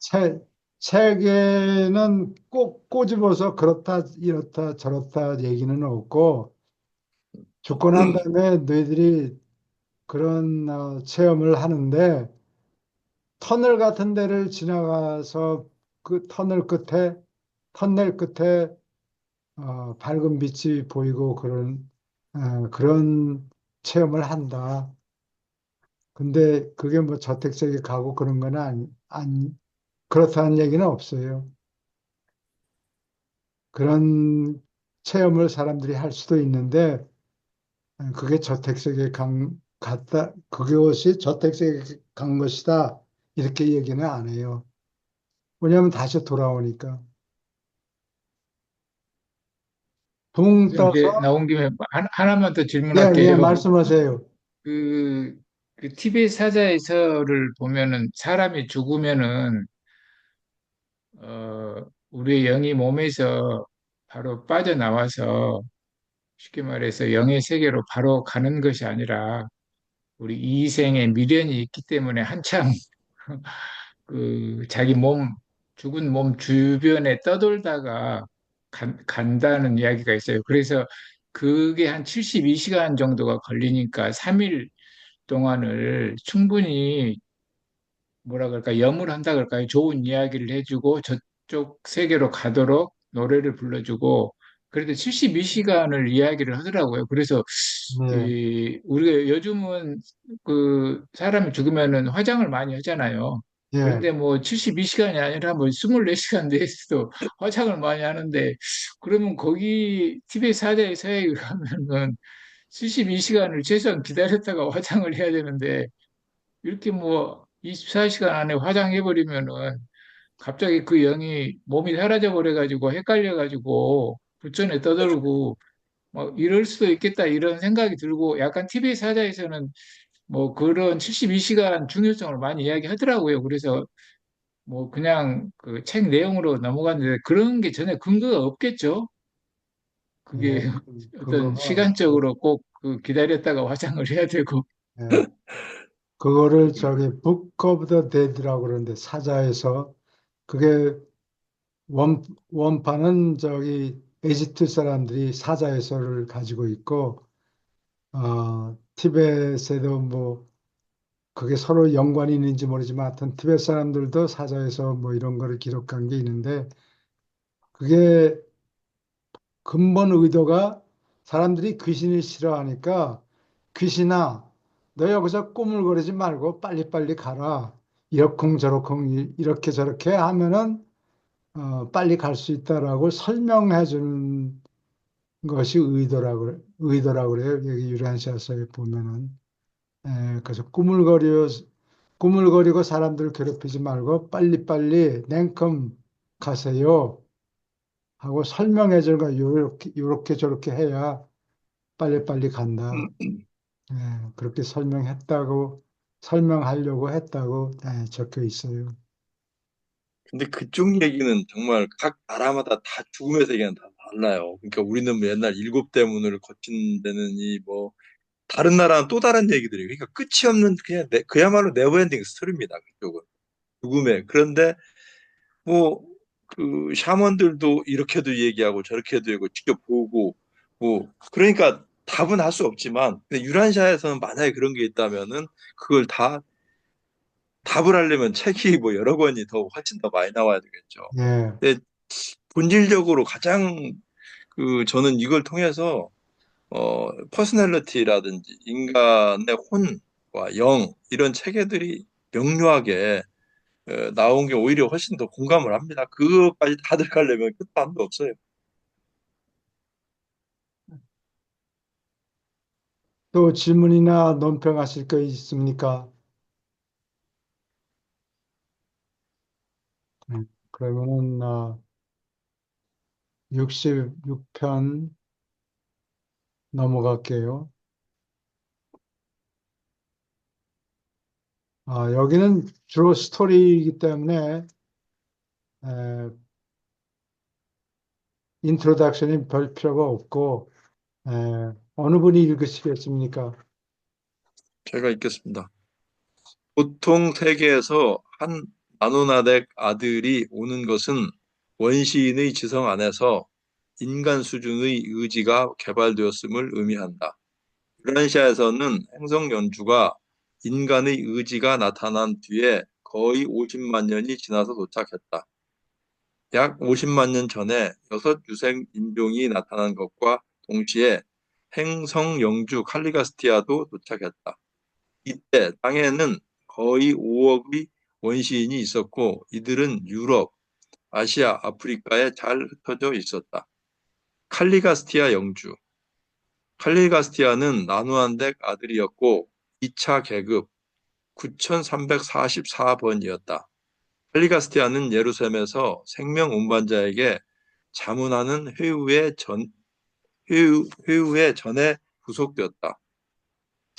책에는 꼭 꼬집어서 그렇다, 이렇다, 저렇다 얘기는 없고, 죽고 난 다음에 너희들이 그런 체험을 하는데, 터널 같은 데를 지나가서 그 터널 끝에 밝은 빛이 보이고 그런 체험을 한다. 근데 그게 뭐 저택적에 가고 그런 건 그렇다는 얘기는 없어요. 그런 체험을 사람들이 할 수도 있는데, 그게 그것이 저택지에 간 것이다. 이렇게 얘기는 안 해요. 왜냐하면 다시 돌아오니까. 붕 선생님, 이제 떠서, 나온 김에 하나만 더 예, 예, 질문할게요. 말씀하세요. 그, 그 티베트 사자에서를 보면은 사람이 죽으면은 우리의 영이 몸에서 바로 빠져나와서 쉽게 말해서 영의 세계로 바로 가는 것이 아니라 우리 이생에 미련이 있기 때문에 한창 그 자기 죽은 몸 주변에 떠돌다가 간다는 이야기가 있어요. 그래서 그게 한 72시간 정도가 걸리니까 3일 동안을 충분히 뭐라 그럴까, 염을 한다 그럴까요? 좋은 이야기를 해주고 저쪽 세계로 가도록 노래를 불러주고 그래도 72시간을 이야기를 하더라고요. 그래서 네, 우리가 요즘은 그 사람이 죽으면은 화장을 많이 하잖아요. 예, 그런데 뭐 72시간이 아니라 뭐 24시간 내에서도 화장을 많이 하는데 그러면 거기 티베트 사자의 서약을 하면은 72시간을 최소한 기다렸다가 화장을 해야 되는데 이렇게 뭐 24시간 안에 화장해버리면은 갑자기 그 영이 몸이 사라져 버려가지고 헷갈려가지고 부천에 떠돌고 뭐 이럴 수도 있겠다 이런 생각이 들고 약간 TV 사자에서는 뭐 그런 72시간 중요성을 많이 이야기하더라고요. 그래서 뭐 그냥 그 책 내용으로 넘어갔는데 그런 게 전혀 근거가 없겠죠. 그게 예, 어떤 근거가 없죠. 시간적으로 꼭 그 기다렸다가 화장을 해야 되고 예, 그거를 저기 Book of the Dead라고 그러는데 사자에서 그게 원판은 저기 에집트 사람들이 사자에서를 가지고 있고, 티벳에도 뭐 그게 서로 연관이 있는지 모르지만 하여튼 티벳 사람들도 사자에서 뭐 이런 거를 기록한 게 있는데, 그게 근본 의도가 사람들이 귀신을 싫어하니까, 귀신아 너 여기서 꾸물거리지 말고 빨리빨리 가라. 이러쿵저러쿵 이렇게 저렇게 하면은 빨리 갈 수 있다라고 설명해 주는 것이 의도라고 그래요. 여기 유란시아서에 보면은. 그래서 꾸물거리고 사람들을 괴롭히지 말고 빨리빨리 냉큼 가세요 하고 설명해 주는 거야. 요렇게 저렇게 해야 빨리빨리 간다. 그렇게 설명하려고 했다고 적혀 있어요. 근데 그쪽 얘기는 정말 각 나라마다 다 죽음의 세계는 다 달라요. 그러니까 우리는 뭐 옛날 일곱 대문을 거친 데는 이 뭐 다른 나라는 또 다른 얘기들이 그러니까 끝이 없는 그냥 그야말로 네버엔딩 스토리입니다. 그쪽은 죽음의. 그런데 뭐 그 샤먼들도 이렇게도 얘기하고 저렇게도 얘기하고 직접 보고 뭐 그러니까 답은 할 수 없지만 근데 유란시아에서는 만약에 그런 게 있다면은 그걸 다 답을 하려면 책이 뭐 여러 권이 더 훨씬 더 많이 나와야 되겠죠. 예, 근데 본질적으로 가장 그 저는 이걸 통해서 퍼스널리티라든지 인간의 혼과 영 이런 체계들이 명료하게 나온 게 오히려 훨씬 더 공감을 합니다. 그것까지 다 들어가려면 끝도 한도 없어요. 또 질문이나 논평하실 거 있습니까? 그러면은 66편 넘어갈게요. 여기는 주로 스토리이기 때문에 인트로덕션이 별 필요가 없고 어느 분이 읽으시겠습니까? 제가 읽겠습니다. 보통 세계에서 한 나노나덱 아들이 오는 것은 원시인의 지성 안에서 인간 수준의 의지가 개발되었음을 의미한다. 유라시아에서는 행성 연주가 인간의 의지가 나타난 뒤에 거의 50만 년이 지나서 도착했다. 약 50만 년 전에 여섯 유생 인종이 나타난 것과 동시에 행성 영주 칼리가스티아도 도착했다. 이때 땅에는 거의 5억의 원시인이 있었고 이들은 유럽, 아시아, 아프리카에 잘 흩어져 있었다. 칼리가스티아 영주. 칼리가스티아는 나누안덱 아들이었고 2차 계급 9344번이었다. 칼리가스티아는 예루살렘에서 생명 운반자에게 자문하는 회유의 전에 구속되었다.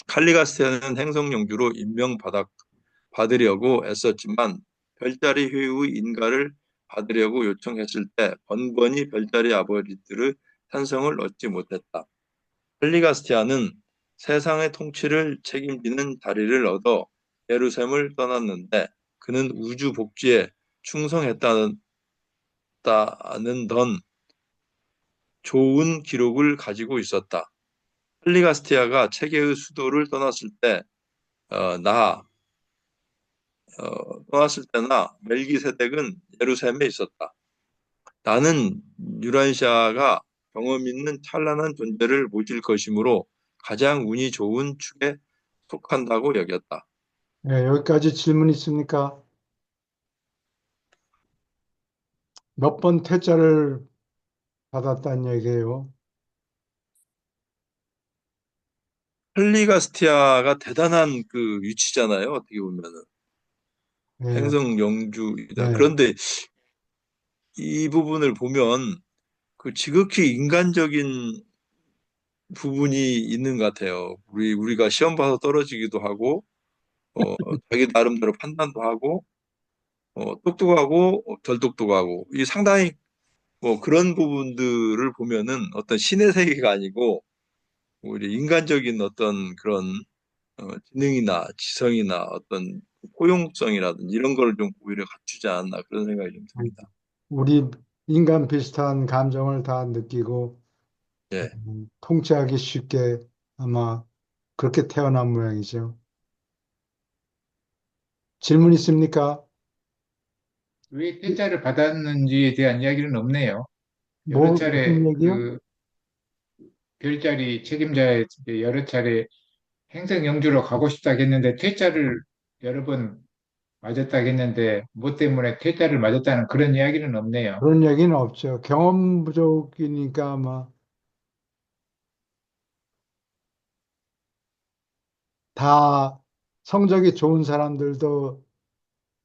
칼리가스티아는 행성영주로 받으려고 애썼지만 별자리 회유의 인가를 받으려고 요청했을 때 번번이 별자리 아버지들의 찬성을 얻지 못했다. 칼리가스티아는 세상의 통치를 책임지는 자리를 얻어 예루살렘을 떠났는데 그는 우주 복지에 충성했다는 던 좋은 기록을 가지고 있었다. 칼리가스티아가 체계의 수도를 어, 나 떠났을 때나 멜기세덱은 예루살렘에 있었다. 나는 유란시아가 경험 있는 찬란한 존재를 모실 것이므로 가장 운이 좋은 축에 속한다고 여겼다. 여기까지 질문 있습니까? 몇 번 퇴짜를 받았다는 얘기예요. 칼리가스티아가 대단한 그 위치잖아요. 어떻게 보면은 예, 행성 영주이다. 예, 그런데 이 부분을 보면 그 지극히 인간적인 부분이 있는 것 같아요. 우리가 시험 봐서 떨어지기도 하고, 자기 나름대로 판단도 하고, 똑똑하고, 덜 똑똑하고, 이 상당히 뭐 그런 부분들을 보면은 어떤 신의 세계가 아니고, 우리 인간적인 어떤 그런 지능이나 지성이나 어떤 포용성이라든지 이런 걸 좀 오히려 갖추지 않았나 그런 생각이 좀 듭니다. 우리 인간 비슷한 감정을 다 느끼고 예. 통치하기 쉽게 아마 그렇게 태어난 모양이죠. 질문 있습니까? 왜 퇴짜를 받았는지에 대한 이야기는 없네요. 여러 뭐, 무슨 차례 얘기요? 그 별자리 책임자에 여러 차례 행성 영주로 가고 싶다 했는데 퇴짜를 여러 번 맞았다 했는데 뭐 때문에 퇴짜를 맞았다는 그런 이야기는 없네요. 그런 얘기는 없죠. 경험 부족이니까 아마 다 성적이 좋은 사람들도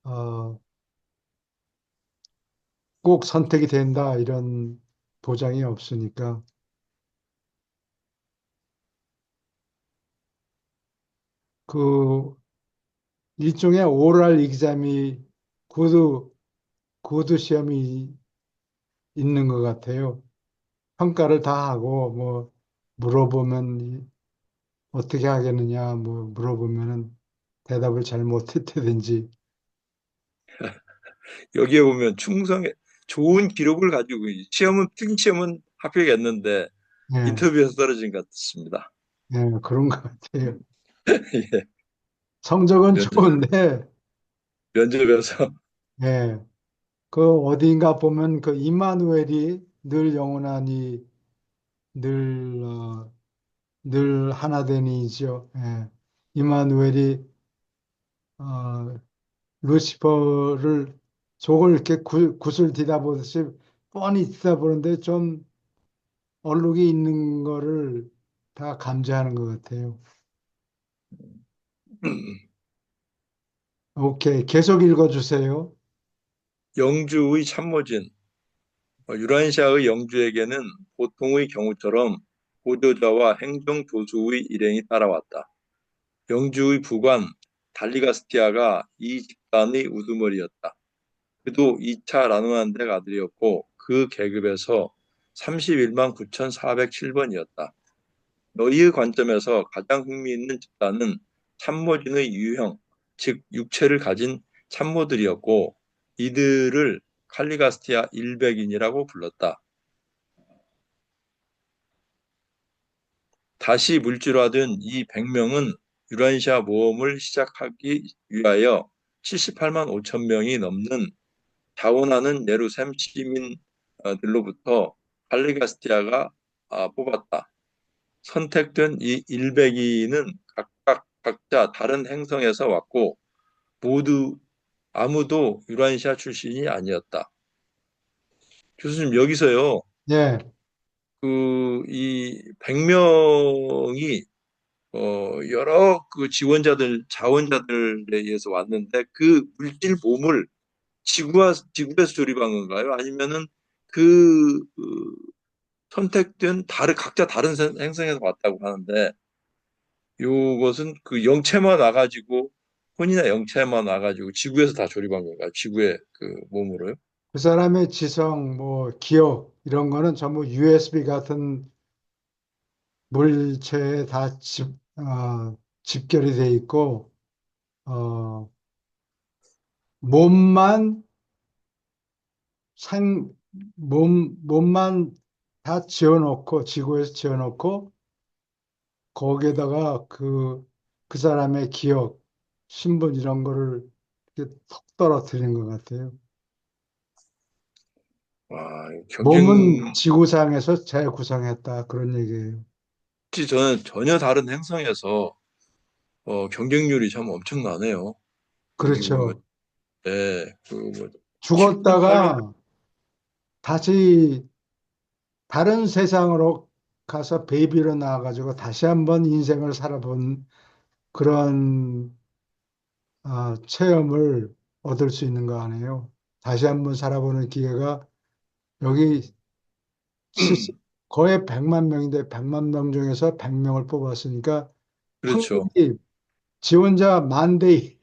어, 꼭 선택이 된다 이런 보장이 없으니까 그 일종의 오럴 exam이 구두 구두 시험이 있는 것 같아요. 평가를 다 하고 뭐 물어보면 어떻게 하겠느냐 뭐 물어보면은 대답을 잘 못했다든지 여기에 보면 충성에 좋은 기록을 가지고 특임 시험은 합격했는데 예, 인터뷰에서 떨어진 것 같습니다. 예, 그런 것 같아요. 예, 성적은 면접, 좋은데 면접에서 예, 그 어디인가 보면 그 임마누엘이 늘 영원하니 늘, 늘 하나 되니죠. 예. 임마누엘이 어, 루시퍼를 속을 이렇게 굿을 뒤다보듯이 뻔히 뒤다보는데 좀 얼룩이 있는 거를 다 감지하는 것 같아요. 오케이. 계속 읽어주세요. 영주의 참모진, 유라시아의 영주에게는 보통의 경우처럼 보조자와 행정조수의 일행이 따라왔다. 영주의 부관 달리가스티아가 이 집단의 우두머리였다. 그도 2차 라누안덱 아들이었고 그 계급에서 31만 9,407번이었다. 너희의 관점에서 가장 흥미있는 집단은 참모진의 유형, 즉 육체를 가진 참모들이었고 이들을 칼리가스티아 일백인이라고 불렀다. 다시 물질화된 이 100명은 유라시아 모험을 시작하기 위하여 78만 5천 명이 넘는 자원하는 예루살렘 시민들로부터 칼리가스티아가 뽑았다. 선택된 이 100인은 각자 다른 행성에서 왔고 아무도 유라시아 출신이 아니었다. 교수님 여기서요. 예, 이 100명이 여러 그 자원자들에 의해서 왔는데 그 물질 몸을 지구에서 조립한 건가요? 아니면은 그 선택된 각자 다른 행성에서 왔다고 하는데 요것은 그 영체만 와가지고 혼이나 영체만 와가지고 지구에서 다 조립한 건가요? 지구의 그 몸으로요? 그 사람의 지성, 뭐 기억 이런 거는 전부 USB 같은 물체에 다 집결이 돼 있고 어, 몸만 생 몸만 다 지어놓고 지구에서 지어놓고 거기에다가 그 사람의 기억, 신분 이런 거를 이렇게 톡 떨어뜨린 것 같아요. 와, 몸은 지구상에서 재구성했다 그런 얘기예요. 저는 전혀 다른 행성에서 경쟁률이 참 엄청나네요. 여기 보면 그렇죠. 네, 그뭐 죽었다가 다시 다른 세상으로 가서 베이비로 나와가지고 다시 한번 인생을 살아본 그런 체험을 얻을 수 있는 거 아니에요. 다시 한번 살아보는 기회가 여기 70, 거의 100만 명인데 100만 명 중에서 100명을 뽑았으니까 그렇죠. 확률이 지원자 만대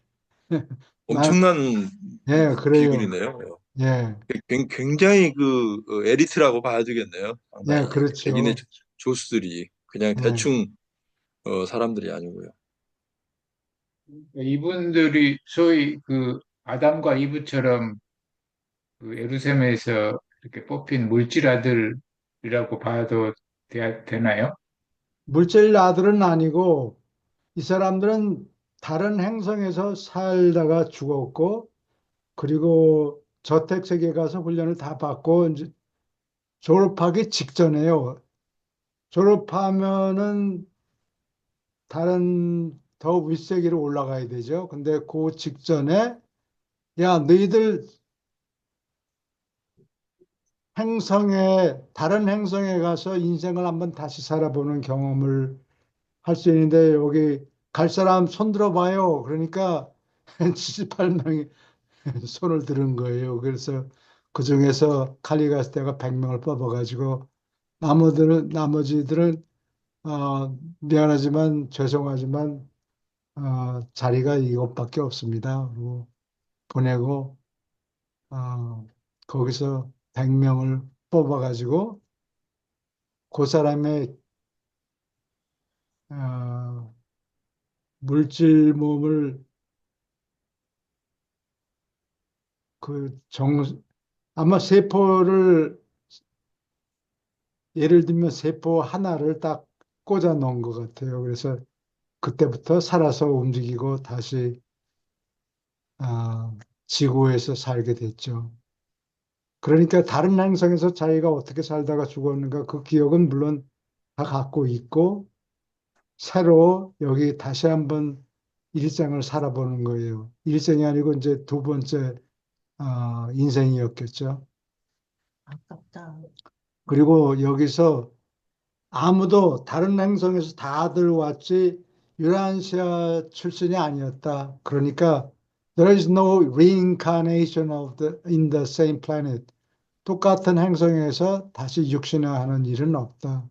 만, 엄청난 예, 그래요. 비율이네요. 예, 굉장히 에리트라고 봐야 되겠네요. 예, 상당히 백인의 그렇죠. 조수들이 그냥 예. 대충 사람들이 아니고요. 이분들이 소위 그 아담과 이브처럼 그 예루살렘에서 이렇게 뽑힌 물질 아들이라고 봐도 되나요? 물질 아들은 아니고 이 사람들은 다른 행성에서 살다가 죽었고 그리고 저택 세계 가서 훈련을 다 받고 이제 졸업하기 직전에요. 졸업하면은 다른 더 윗세계로 올라가야 되죠. 근데 그 직전에 야, 너희들 다른 행성에 가서 인생을 한번 다시 살아보는 경험을 할 수 있는데 여기 갈 사람 손 들어봐요. 그러니까 78명이 손을 들은 거예요. 그래서 그 중에서 칼리가스테가 100명을 뽑아가지고 나머지들은 미안하지만 죄송하지만 자리가 이것밖에 없습니다. 그리고 보내고 거기서 100명을 뽑아가지고 그 사람의 어, 물질 몸을 그 아마 세포를 예를 들면 세포 하나를 딱 꽂아 놓은 것 같아요. 그래서 그때부터 살아서 움직이고 다시 아, 지구에서 살게 됐죠. 그러니까 다른 행성에서 자기가 어떻게 살다가 죽었는가 그 기억은 물론 다 갖고 있고 새로 여기 다시 한번 일생을 살아보는 거예요. 일생이 아니고 이제 두 번째 인생이었겠죠. 아깝다. 그리고 여기서 아무도 다른 행성에서 다들 왔지 유라시아 출신이 아니었다. 그러니까 there is no reincarnation of the in the same planet. 똑같은 행성에서 다시 육신화하는 일은 없다.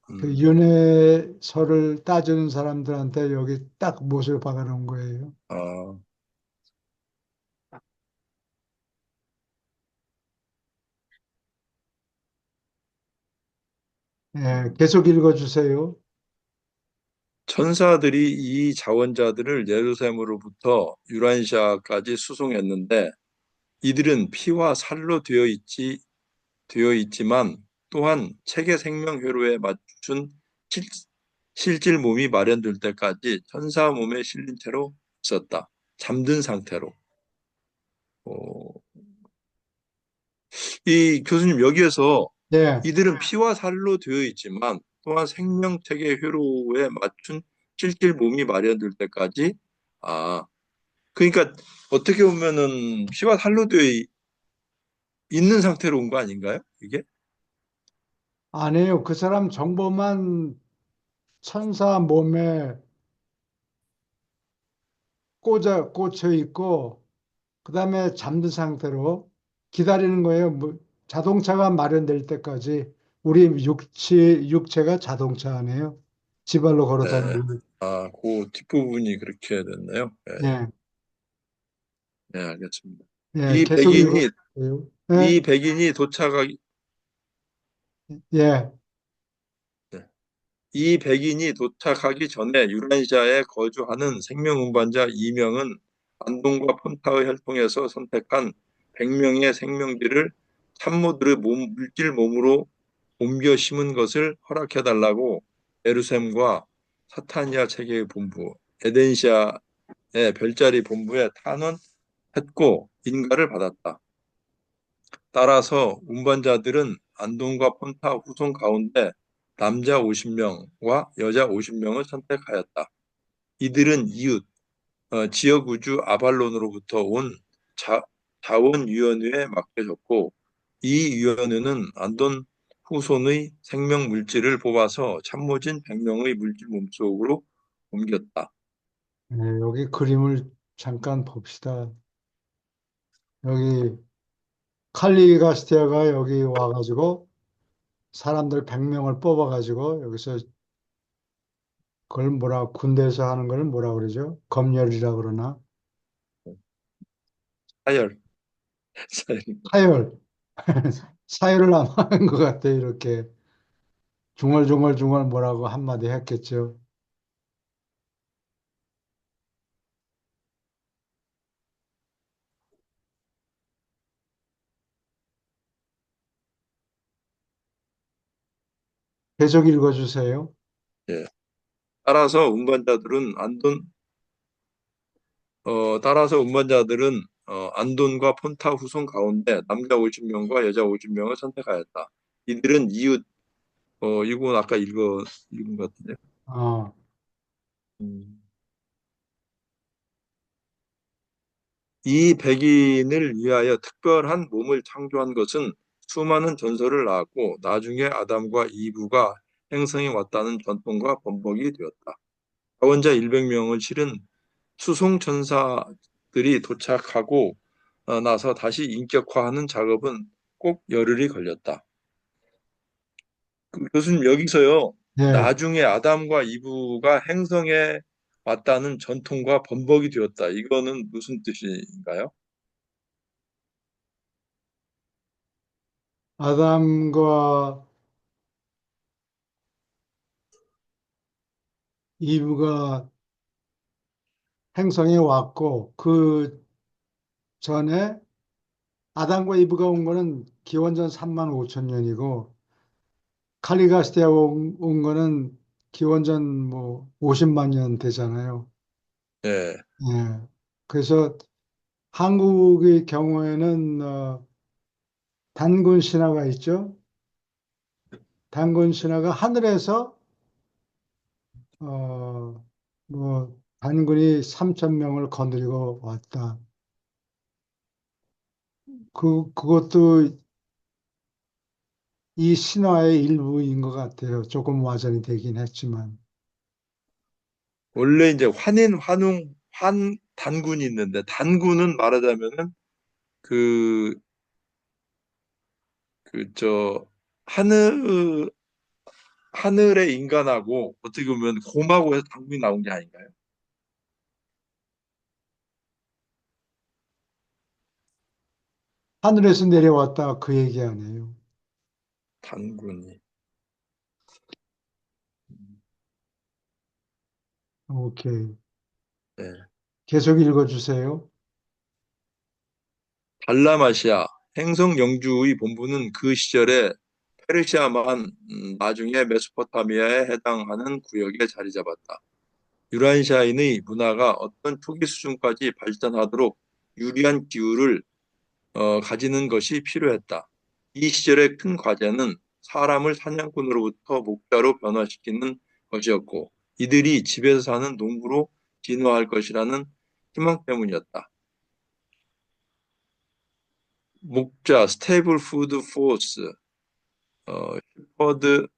그 음, 윤회설을 따지는 사람들한테 여기 딱 못을 박아놓은 거예요. 아, 예, 계속 읽어주세요. 천사들이 이 자원자들을 예루살렘으로부터 유란시아까지 수송했는데 이들은 피와 살로 되어 있지만 또한 책의 생명회로에 맞춘 실, 실질 몸이 마련될 때까지 천사 몸에 실린 채로 있었다. 잠든 상태로. 어, 이 교수님 여기에서 예, 이들은 피와 살로 되어 있지만 또한 생명체계 회로에 맞춘 실질 몸이 마련될 때까지 아 그러니까 어떻게 보면은 피와 살로 되어 있는 상태로 온 거 아닌가요? 이게? 아니에요. 그 사람 정보만 천사 몸에 꽂혀 있고, 그 다음에 잠든 상태로 기다리는 거예요. 뭐, 자동차가 마련될 때까지 우리 육체가 자동차 아니에요. 지발로 걸어 네. 다니는. 그 뒷부분이 그렇게 됐네요. 네, 예, 네, 알겠습니다. 예, 이 계속 백인이 읽어주세요. 예, 이 백인이 도착하기 예, 네. 이 백인이 도착하기 전에 유란시아에 거주하는 생명운반자 2명은 안동과 폰타의 혈통에서 선택한 100명의 생명지를 참모들의 물질 몸으로 옮겨 심은 것을 허락해달라고 에루셈과 사타니아 체계의 본부, 에덴시아의 별자리 본부에 탄원했고 인가를 받았다. 따라서 운반자들은 안동과 폰타 후손 가운데 남자 50명과 여자 50명을 선택하였다. 이들은 지역 우주 아발론으로부터 온 자원위원회에 맡겨졌고 이 위원회는 안돈 후손의 생명 물질을 뽑아서 참모진 100명의 물질 몸속으로 옮겼다. 예, 여기 그림을 잠깐 봅시다. 여기 칼리 가스티아가 여기 와가지고 사람들 100명을 뽑아가지고 여기서 그걸 군대에서 하는 걸 뭐라 그러죠? 검열이라 그러나? 사열, 사열. 사열. 사열을 아마 하는 것 같아, 이렇게. 중얼중얼 뭐라고 한마디 했겠죠. 계속 읽어주세요. 예. 따라서 운반자들은 안돈과 폰타 후손 가운데 남자 50명과 여자 50명을 선택하였다. 이들은 이건 아까 읽은 것 같은데. 어, 음. 이 백인을 위하여 특별한 몸을 창조한 것은 수많은 전설을 낳았고 나중에 아담과 이브가 행성에 왔다는 전통과 번복이 되었다. 자원자 100명을 실은 수송천사들이 도착하고 나서 다시 인격화하는 작업은 꼭 열흘이 걸렸다. 교수님 여기서요. 예. 나중에 아담과 이브가 행성에 왔다는 전통과 번복이 되었다. 이거는 무슨 뜻인가요? 아담과 이브가 행성에 왔고, 그 전에 아담과 이브가 온 거는 기원전 3만 5천 년이고, 칼리가스티아가 온 거는 기원전 뭐 50만 년 되잖아요. 예, 예. 그래서 한국의 경우에는 단군 신화가 있죠. 단군 신화가 하늘에서 단군이 3천 명을 건드리고 왔다. 그것도 이 신화의 일부인 것 같아요. 조금 와전이 되긴 했지만. 원래 이제 환인, 환웅, 단군이 있는데 단군은 말하자면은 그, 하늘, 하늘의 인간하고 어떻게 보면 곰하고 해서 단군이 나온 게 아닌가요? 하늘에서 내려왔다 그 얘기 아니에요. 단군이. 오케이. 네. 계속 읽어주세요. 달라마시아 행성 영주의 본부는 그 시절에 페르시아만 나중에 메소포타미아에 해당하는 구역에 자리 잡았다. 유란시아인의 문화가 어떤 초기 수준까지 발전하도록 유리한 기후를 가지는 것이 필요했다. 이 시절의 큰 과제는 사람을 사냥꾼으로부터 목자로 변화시키는 것이었고 이들이 집에서 사는 농부로 진화할 것이라는 희망 때문이었다. 목자, stable food force, shepherd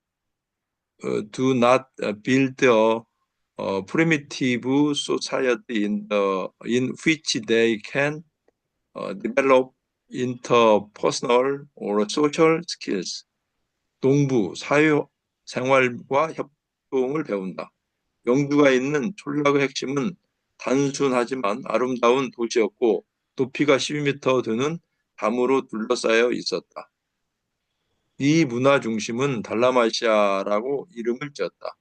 do not build a primitive society in which they can develop interpersonal or social skills. 농부, 사회생활과 협동을 배운다. 영주가 있는 촌락의 핵심은 단순하지만 아름다운 도시였고 높이가 12m 되는 담으로 둘러싸여 있었다. 이 문화 중심은 달라마시아라고 이름을 지었다.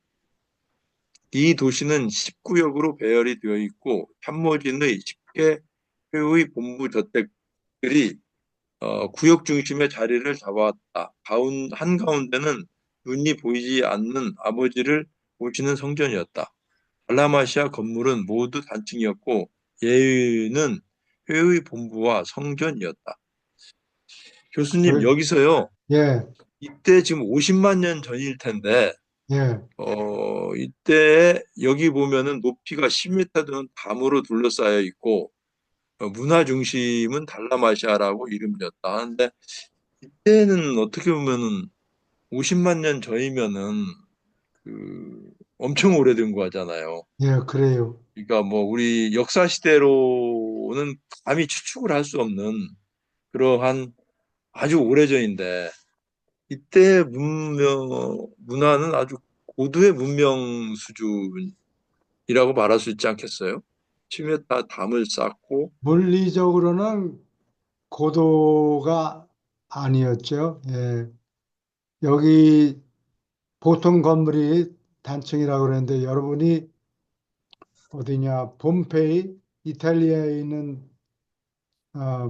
이 도시는 19역으로 배열이 되어 있고 현모진의 10개 회의 본부 저택들이 구역 중심에 자리를 잡아왔다. 한가운데는 눈이 보이지 않는 아버지를 모시는 성전이었다. 달라마시아 건물은 모두 단층이었고 예외는 회의 본부와 성전이었다. 교수님, 그, 여기서요. 예, 이때 지금 50만 년 전일 텐데 예. 이때 여기 보면은 높이가 10m 되는 담으로 둘러싸여 있고 문화 중심은 달라마시아라고 이름을 졌다 하는데 이때는 어떻게 보면은 50만 년 전이면은 엄청 오래된 거잖아요. 예, 그래요. 그러니까 뭐 우리 역사 시대로는 감히 추측을 할 수 없는 그러한 아주 오래전인데 이때 문화는 아주 고도의 문명 수준이라고 말할 수 있지 않겠어요? 침에다 담을 쌓고 물리적으로는 고도가 아니었죠. 예. 여기 보통 건물이 단층이라고 그러는데 여러분이 어디냐, 폼페이, 이탈리아에 있는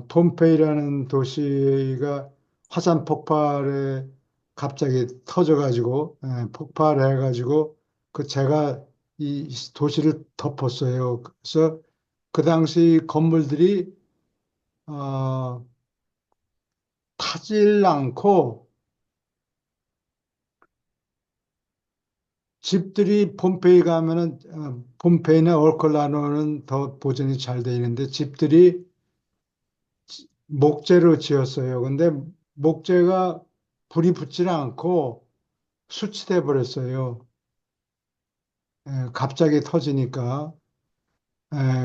폼페이라는 도시가 화산 폭발에 갑자기 터져가지고 폭발해가지고 그 제가 이 도시를 덮었어요. 그래서 그 당시 건물들이 어, 타질 않고 집들이 폼페이 가면은 폼페이나 올컬라노는 더 보존이 잘 돼 있는데 집들이 목재로 지었어요. 근데 목재가 불이 붙지는 않고 수치돼 버렸어요. 갑자기 터지니까.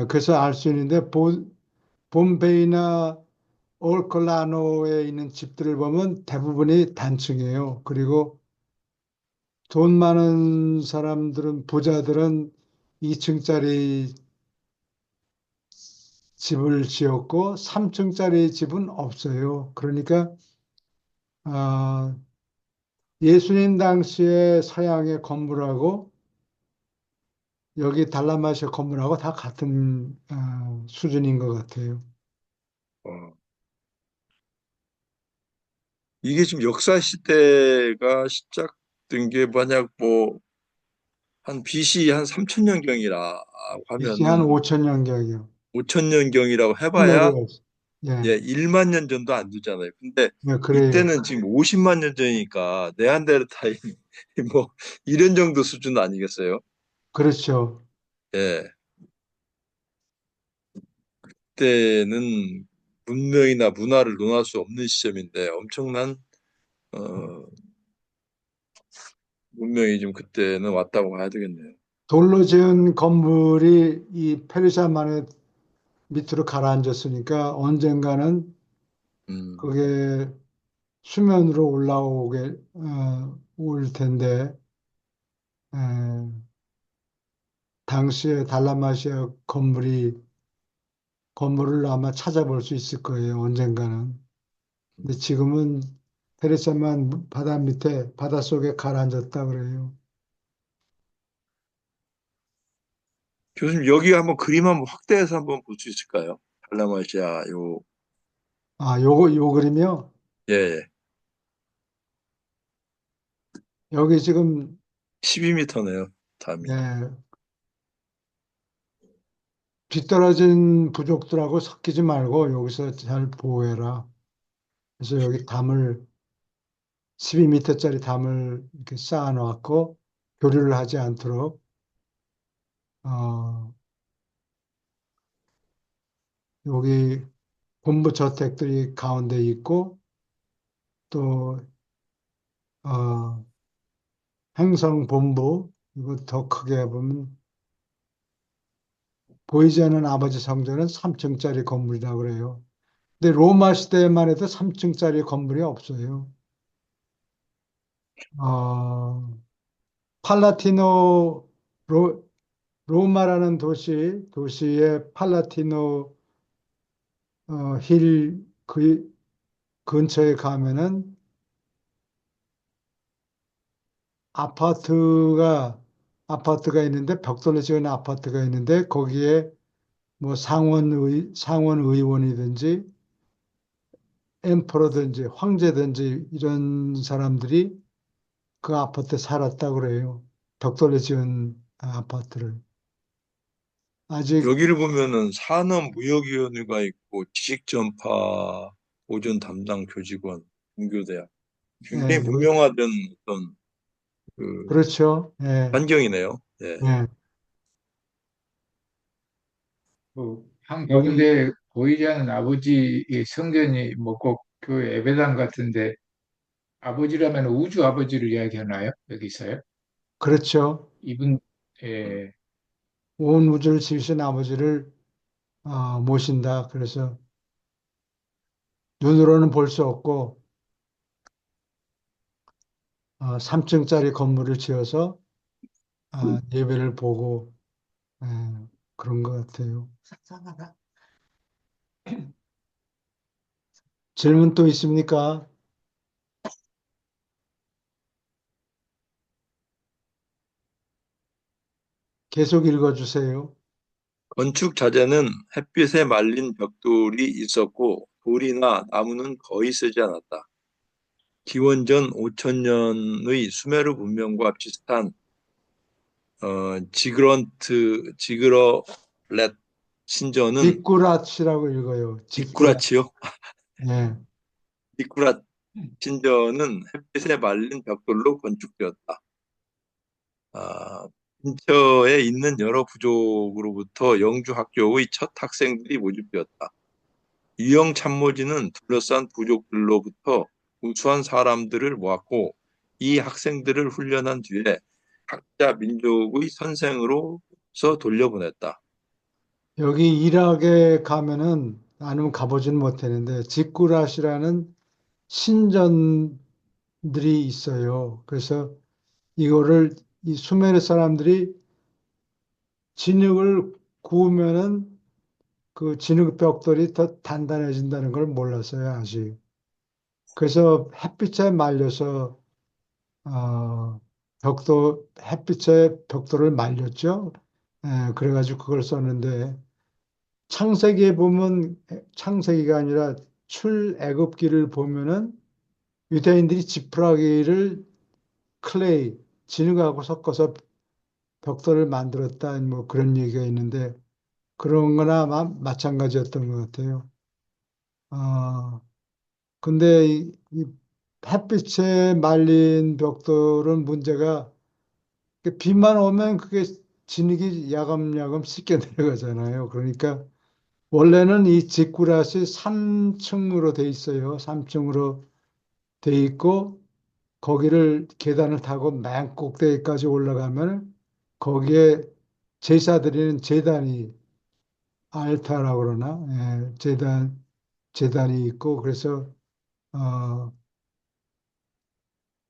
그래서 알 수 있는데 봄베이나 올컬라노에 있는 집들을 보면 대부분이 단층이에요. 그리고 돈 많은 사람들은 부자들은 2층짜리 집을 지었고 3층짜리 집은 없어요. 그러니까 아, 예수님 당시의 서양의 건물하고 여기 달라마시아 건물하고 다 같은 수준인 것 같아요. 어, 이게 지금 역사 시대가 시작된 게 만약 뭐 한 BC 한 3000년경이라 BC 한 하면은 5천 년경이요. 5000년경이라고 해봐야 수모로에. 예, 예, 1만 년 전도 안 되잖아요. 근데 예, 그래요. 이때는 지금 50만 년 전이니까 네안데르탈인 뭐 이런 정도 수준 아니겠어요? 그렇죠. 예. 그때는 문명이나 문화를 논할 수 없는 시점인데 엄청난 어, 문명이 좀 그때는 왔다고 봐야 되겠네요. 돌로 지은 건물이 이 페르시아만의 밑으로 가라앉았으니까 언젠가는 음, 그게 수면으로 올라오게 올 텐데 에, 당시에 달라마시아 건물을 아마 찾아볼 수 있을 거예요. 언젠가는. 근데 지금은 페르시아만 바다 밑에 바닷속에 가라앉았다 그래요. 교수님 여기 한번 그림 한번 확대해서 한번 볼 수 있을까요? 달라마시아 아, 요 그림이요? 예, 예. 여기 지금 12m네요. 담이. 예, 뒤떨어진 부족들하고 섞이지 말고 여기서 잘 보호해라. 그래서 여기 담을 12m짜리 담을 이렇게 쌓아 놓았고 교류를 하지 않도록 어, 여기 본부 저택들이 가운데 있고 또 어, 행성본부 이거 더 크게 보면 보이지 않는 아버지 성전은 3층짜리 건물이라고 그래요. 근데 로마 시대만 해도 3층짜리 건물이 없어요. 어, 팔라티노 로마라는 도시의 팔라티노 힐 근처에 가면은 아파트가 아파트가 있는데 벽돌로 지은 아파트가 있는데 거기에 뭐 상원 의원이든지 엠퍼러든지 황제든지 이런 사람들이 그 아파트에 살았다 그래요. 벽돌로 지은 아파트를. 아직 여기를 보면은 산업무역위원회가 있고 지식전파 보존 담당 교직원 중교대학 굉장히 예, 문명화된 어떤 그 그렇죠. 예, 환경이네요. 예. 예. 한 여기 가운데 보이지 않는 아버지의 성전이 뭐 꼭 교회 예배당 같은데 아버지라면 우주 아버지를 이야기하나요? 여기 있어요? 그렇죠. 이분, 음. 예, 온 우주를 지으신 아버지를 모신다. 그래서 눈으로는 볼 수 없고 3층짜리 건물을 지어서 예배를 보고 예, 그런 것 같아요. 상상하다. 질문 또 있습니까? 계속 읽어주세요. 건축 자재는 햇빛에 말린 벽돌이 있었고 돌이나 나무는 거의 쓰지 않았다. 기원전 5천년의 수메르 문명과 비슷한 지그러렛 신전은 지꾸라치라고 읽어요. 지꾸라. 디쿠라치요? 예. 디쿠라 신전은 햇빛에 말린 벽돌로 건축되었다. 아, 근처에 있는 여러 부족으로부터 영주학교의 첫 학생들이 모집되었다. 유영 참모진은 둘러싼 부족들로부터 우수한 사람들을 모았고 이 학생들을 훈련한 뒤에 각자 민족의 선생으로서 돌려보냈다. 여기 이락에 가면은 나는 가보진 못했는데 지꾸라시라는 신전들이 있어요. 그래서 이거를 이 수메르 사람들이 진흙을 구우면은 그 진흙 벽돌이 더 단단해진다는 걸 몰랐어요, 아직. 그래서 햇빛에 말려서 햇빛에 벽돌을 말렸죠. 그래가지고 그걸 썼는데 창세기에 보면 창세기가 아니라 출애굽기를 보면은 유대인들이 지푸라기를 클레이 진흙하고 섞어서 벽돌을 만들었다 뭐 그런 얘기가 있는데 그런 거나 마찬가지였던 것 같아요. 어, 근데 이 햇빛에 말린 벽돌은 문제가 비만 오면 그게 진흙이 야금야금 씻겨 내려가잖아요. 그러니까 원래는 이 지구랏이 3층으로 돼 있어요. 3층으로 돼 있고 거기를 계단을 타고 맨 꼭대기까지 올라가면 거기에 제사 드리는 제단이 알타라고 그러나 제단이 있고 그래서 어,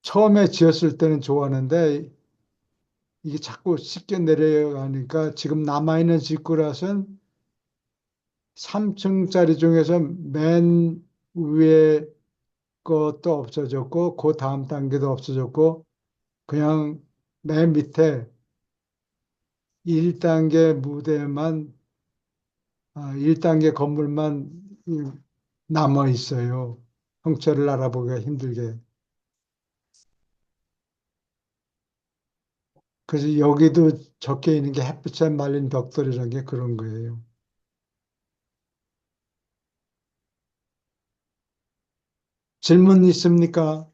처음에 지었을 때는 좋았는데 이게 자꾸 씻겨 내려가니까 지금 남아있는 집구рат은 3층짜리 중에서 맨 위에 것도 없어졌고 그 다음 단계도 없어졌고 그냥 맨 밑에 1단계 무대만 1단계 건물만 남아 있어요. 형체를 알아보기가 힘들게. 그래서 여기도 적혀 있는 게 햇빛에 말린 벽돌이라는 게 그런 거예요. 질문 있습니까?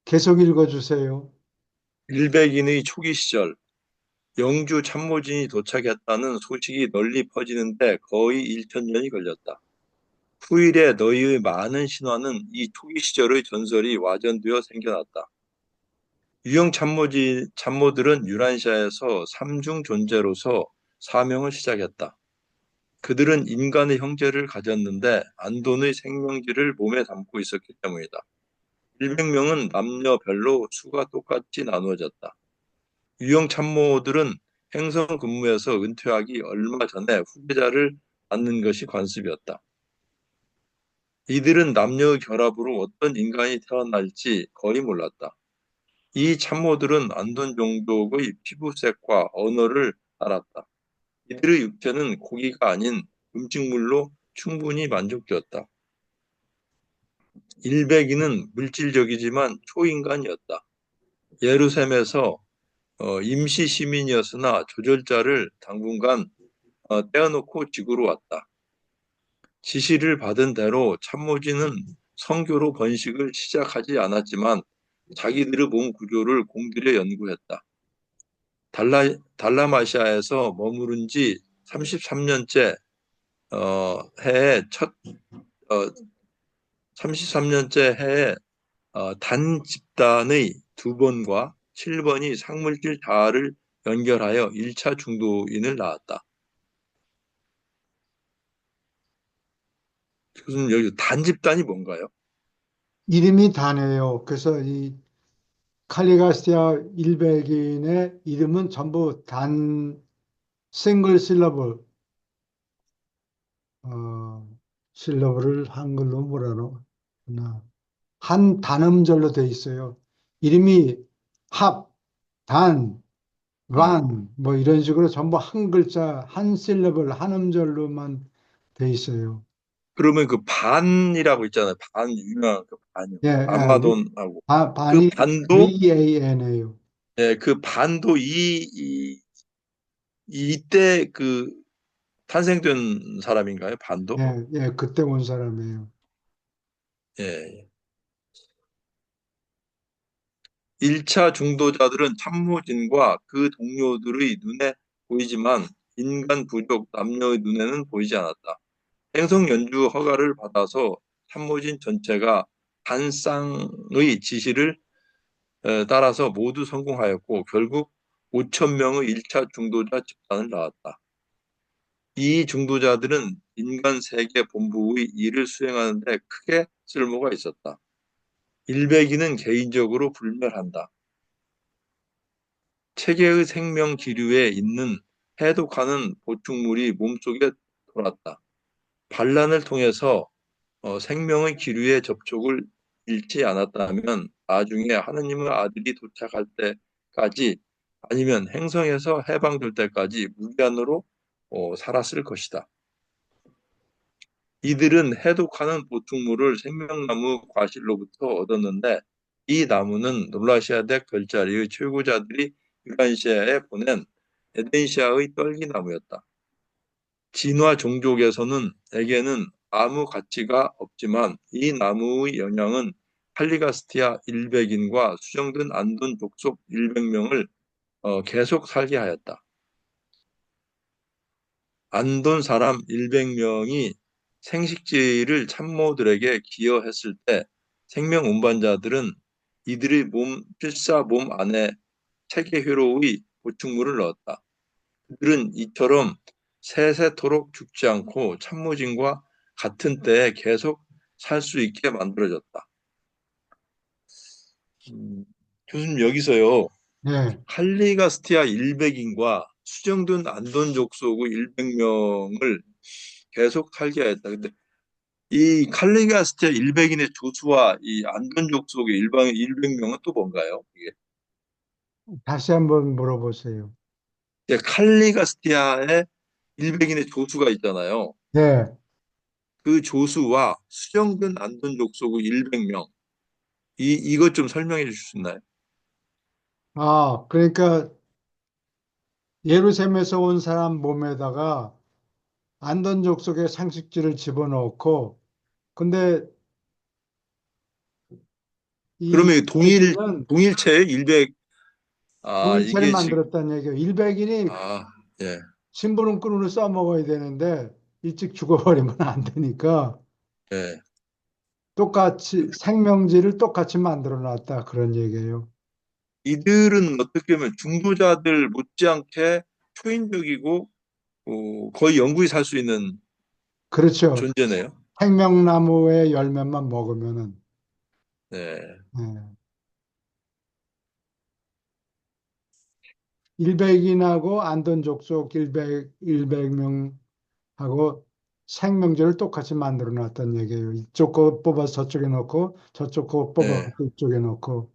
계속 읽어주세요. 일백인의 초기 시절 영주 참모진이 도착했다는 소식이 널리 퍼지는데 거의 1천년이 걸렸다. 후일에 너희의 많은 신화는 이 초기 시절의 전설이 와전되어 생겨났다. 유형 참모들은 유란시아에서 삼중 존재로서 사명을 시작했다. 그들은 인간의 형제를 가졌는데 안돈의 생명질을 몸에 담고 있었기 때문이다. 100명은 남녀별로 수가 똑같이 나누어졌다. 유형 참모들은 행성 근무에서 은퇴하기 얼마 전에 후계자를 낳는 것이 관습이었다. 이들은 남녀의 결합으로 어떤 인간이 태어날지 거의 몰랐다. 이 참모들은 안돈 종족의 피부색과 언어를 알았다. 이들의 육체는 고기가 아닌 음식물로 충분히 만족되었다. 일백이는 물질적이지만 초인간이었다. 예루살렘에서 임시 시민이었으나 조절자를 당분간 떼어놓고 지구로 왔다. 지시를 받은 대로 참모진은 성교로 번식을 시작하지 않았지만 자기들의 몸 구조를 공들여 연구했다. 달라마시아에서 머무른 지 33년째 해에 33년째 해에 단 집단의 2번과 7번이 상물질 자아를 연결하여 1차 중도인을 낳았다. 교수님 여기 단 집단이 뭔가요? 이름이 다네요. 그래서 이 칼리가시아 일백인의 이름은 전부 단 싱글 실러블 실러블을 한글로 뭐라노? 한 단음절로 돼 있어요. 이름이 합, 단, 음, 반, 뭐 이런 식으로 전부 한 글자, 한 실러블, 한 음절로만 돼 있어요. 그러면 그 반이라고 있잖아요. 반 유명한 그 반이요. 예, 아마돈하고 그 반이 반도 VAN이에요. 예, 그 반도 이때 그 탄생된 사람인가요? 반도? 예, 예, 그때 온 사람이에요. 예. 1차 중도자들은 참모진과 그 동료들의 눈에 보이지만 인간 부족 남녀의 눈에는 보이지 않았다. 행성 연주 허가를 받아서 참모진 전체가 단쌍의 지시를 따라서 모두 성공하였고 결국 5천 명의 1차 중도자 집단을 낳았다. 이 중도자들은 인간 세계 본부의 일을 수행하는 데 크게 쓸모가 있었다. 일백이는 개인적으로 불멸한다. 체계의 생명 기류에 있는 해독하는 보충물이 몸속에 돌았다. 반란을 통해서 생명의 기류에 접촉을 잃지 않았다면 나중에 하느님의 아들이 도착할 때까지 아니면 행성에서 해방될 때까지 무기한으로 살았을 것이다. 이들은 해독하는 보충물을 생명나무 과실로부터 얻었는데 이 나무는 놀라시아대 별자리의 최고자들이 유란시아에 보낸 에덴시아의 떨기나무였다. 진화 종족에게는 아무 가치가 없지만 이 나무의 영향은 칼리가스티아 100인과 수정된 안돈 족속 100명을 계속 살게 하였다. 안돈 사람 100명이 생식지를 참모들에게 기여했을 때 생명 운반자들은 이들의 필사 몸 안에 체계 회로의 보충물을 넣었다. 그들은 이처럼 세세토록 죽지 않고 참모진과 같은 때에 계속 살 수 있게 만들어졌다. 교수님 여기서요. 네, 칼리가스티아 일백인과 수정된 안돈 족속의 100명을 계속 살게 하였다. 근데 이 칼리가스티아 일백인의 조수와 이 안돈 족속의 100명은 또 뭔가요? 이게 다시 한번 물어보세요. 이제 칼리가스티아의 일백인의 조수가 있잖아요. 네, 그 조수와 수정된 안돈 족속의 100명. 이것 좀 설명해 주실 수 있나요? 그러니까 예루살렘에서 온 사람 몸에다가 안던족 속에 상식지를 집어넣고, 근데 이 그러면 일백인은 동일체의 100, 동일체를 이게 지금, 만들었다는 얘기예요. 일백인이 예, 심부름꾼으로 써먹어야 되는데 일찍 죽어버리면 안 되니까 예. 똑같이 생명지를 똑같이 만들어 놨다 그런 얘기예요. 이들은 어떻게 보면 중도자들 못지않게 초인적이고, 거의 영구히 살 수 있는 그렇죠. 존재네요. 생명나무의 열매만 먹으면은. 네, 예. 일백인하고 안돈족속 일백명하고 생명지를 똑같이 만들어 놨다는 얘기예요. 이쪽 거 뽑아서 저쪽에 넣고 저쪽 거 뽑아서 네. 이쪽에 넣고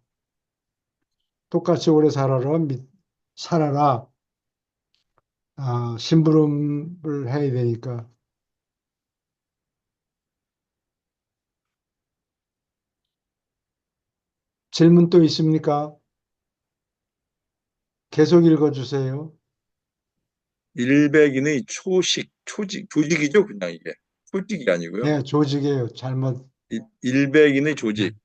똑같이 오래 살아라. 심부름을 해야 되니까. 질문 또 있습니까? 계속 읽어주세요. 일백인의 조직이죠, 그냥 이게. 조직이 아니고요. 네, 조직이에요. 잘못. 일백인의 조직.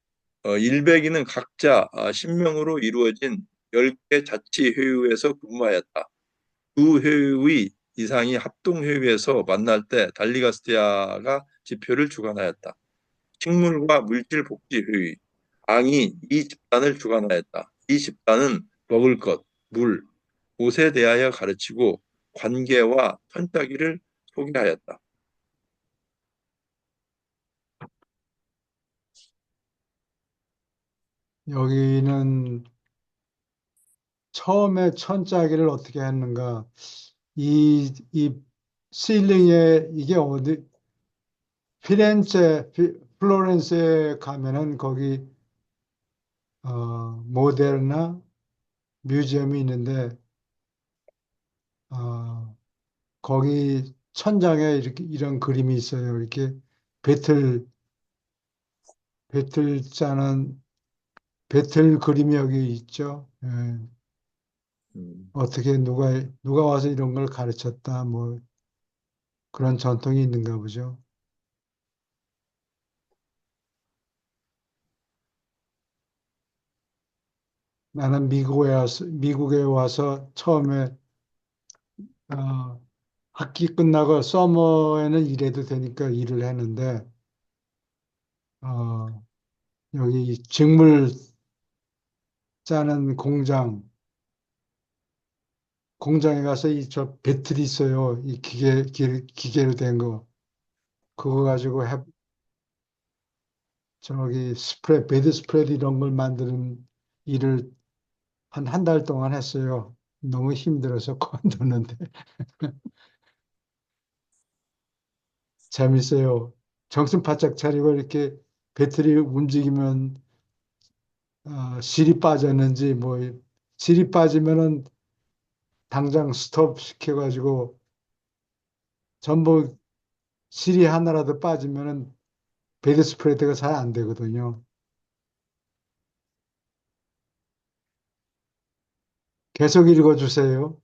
일백인은 각자 신명으로 이루어진 10개 자치회의에서 근무하였다. 두 회의 이상이 합동회의에서 만날 때 달리가스티아가 지표를 주관하였다. 식물과 물질복지회의, 앙이 이 집단을 주관하였다. 이 집단은 먹을 것, 물, 옷에 대하여 가르치고 관계와 선짜기를 소개하였다. 여기는 처음에 천짜기를 어떻게 했는가. 이 실링에 이게 어디, 플로렌스에 가면은 거기, 모델나 뮤지엄이 있는데, 어, 거기 천장에 이렇게 이런 그림이 있어요. 이렇게 배틀, 배틀 짜는, 배틀 그림이 여기 있죠. 예. 음, 어떻게 누가 와서 이런 걸 가르쳤다, 뭐 그런 전통이 있는가 보죠. 나는 미국에 와서 처음에, 어, 학기 끝나고 서머에는 일해도 되니까 일을 했는데, 어, 여기 이 직물 짜는 공장에 가서 저 배틀이 있어요. 이 기계로 된 거. 그거 가지고 저기 베드 스프레드 이런 걸 만드는 일을 한 달 동안 했어요. 너무 힘들어서 그만뒀는데 재밌어요. 정신 바짝 차리고 이렇게 배터리 움직이면, 실이 빠졌는지 뭐 실이 빠지면은 당장 스톱 시켜가지고 전부 실이 하나라도 빠지면은 베드 스프레드가 잘 안 되거든요. 계속 읽어주세요.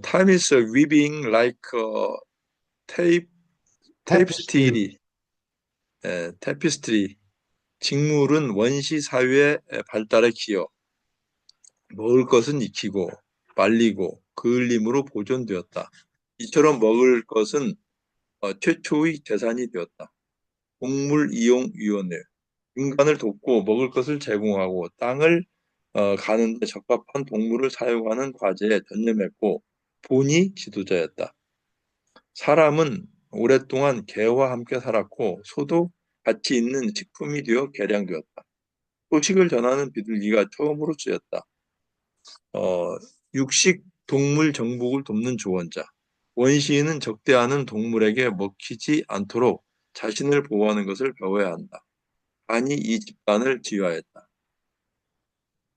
Time is weaving like a tape, 테피스트리. tapestry, tapestry. 직물은 원시 사회의 발달에 기여, 먹을 것은 익히고 말리고 그을림으로 보존되었다. 이처럼 먹을 것은 최초의 재산이 되었다. 동물이용위원회, 인간을 돕고 먹을 것을 제공하고 땅을 가는데 적합한 동물을 사용하는 과제에 전념했고 본이 지도자였다. 사람은 오랫동안 개와 함께 살았고 소도 가치 있는 식품이 되어 개량되었다. 소식을 전하는 비둘기가 처음으로 쓰였다. 육식 동물 정복을 돕는 조언자. 원시인은 적대하는 동물에게 먹히지 않도록 자신을 보호하는 것을 배워야 한다. 아니 이 집단을 지휘하였다.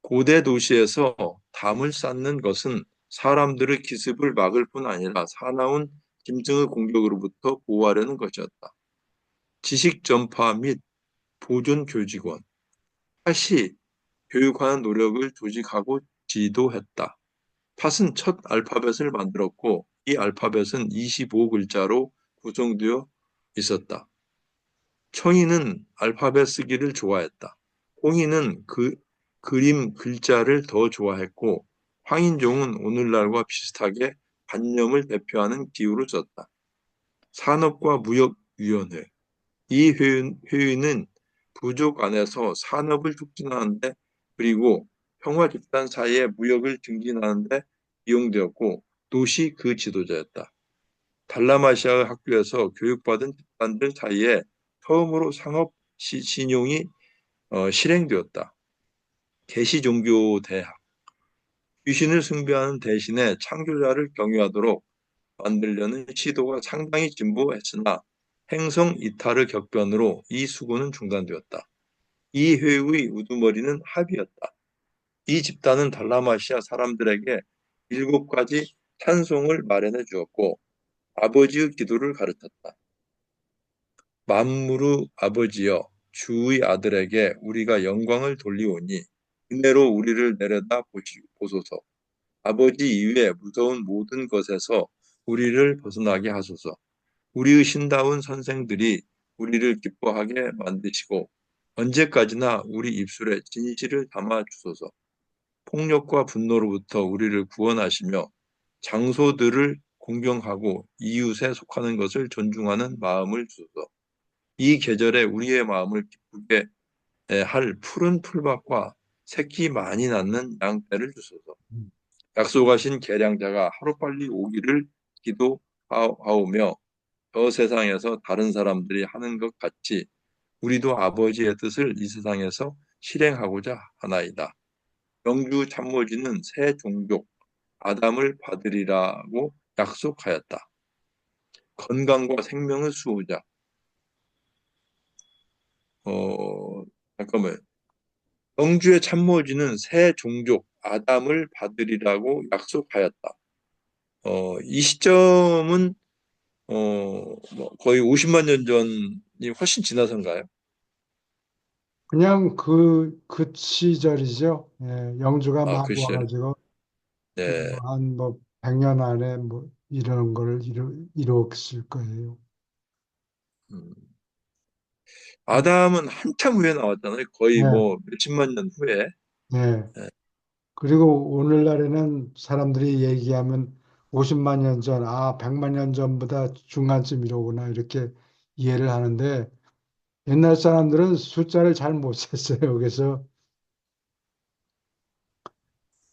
고대 도시에서 담을 쌓는 것은 사람들의 기습을 막을 뿐 아니라 사나운 짐승의 공격으로부터 보호하려는 것이었다. 지식 전파 및 보존 교직원, 팥이 교육하는 노력을 조직하고 지도했다. 팥은 첫 알파벳을 만들었고 이 알파벳은 25글자로 구성되어 있었다. 청이는 알파벳 쓰기를 좋아했다. 홍이는 그림 글자를 더 좋아했고 황인종은 오늘날과 비슷하게 반념을 대표하는 기호를 썼다. 산업과 무역위원회. 이 회의는 부족 안에서 산업을 촉진하는데 그리고 평화 집단 사이의 무역을 증진하는데 이용되었고 도시 그 지도자였다. 달라마시아 학교에서 교육받은 집단들 사이에 처음으로 상업 신용이 실행되었다. 계시종교대학. 귀신을 숭배하는 대신에 창조자를 경유하도록 만들려는 시도가 상당히 진보했으나 행성 이탈의 격변으로 이 수고는 중단되었다. 이 회의의 우두머리는 합의였다. 이 집단은 달라마시아 사람들에게 7가지 찬송을 마련해 주었고 아버지의 기도를 가르쳤다. 만물의 아버지여 주의 아들에게 우리가 영광을 돌리오니 은혜로 우리를 내려다 보소서. 아버지 이외에 무서운 모든 것에서 우리를 벗어나게 하소서. 우리의 신다운 선생들이 우리를 기뻐하게 만드시고 언제까지나 우리 입술에 진실을 담아 주소서. 폭력과 분노로부터 우리를 구원하시며 장소들을 공경하고 이웃에 속하는 것을 존중하는 마음을 주소서. 이 계절에 우리의 마음을 기쁘게 할 푸른 풀밭과 새끼 많이 낳는 양떼를 주소서. 약속하신 계량자가 하루빨리 오기를 기도하오며 저 세상에서 다른 사람들이 하는 것 같이 우리도 아버지의 뜻을 이 세상에서 실행하고자 하나이다. 영주 참모진은 새 종족 아담을 받으리라고 약속하였다. 건강과 생명의 수호자. 잠깐만요. 영주의 참모진은 새 종족 아담을 받으리라고 약속하였다. 이 시점은 거의 50만 년 전이 훨씬 지나선가요? 그냥 그 시절이죠. 예, 영주가 아, 막 글쎄요. 와가지고 네. 한 뭐 100년 안에 뭐 이런 걸 이뤘을 거예요. 음. 아담은 한참 후에 나왔잖아요. 거의 네, 뭐 몇십만 년 후에. 네. 네. 그리고 오늘날에는 사람들이 얘기하면 50만 년 전, 100만 년 전보다 중간쯤이로구나 이렇게 이해를 하는데 옛날 사람들은 숫자를 잘 못 셌어요.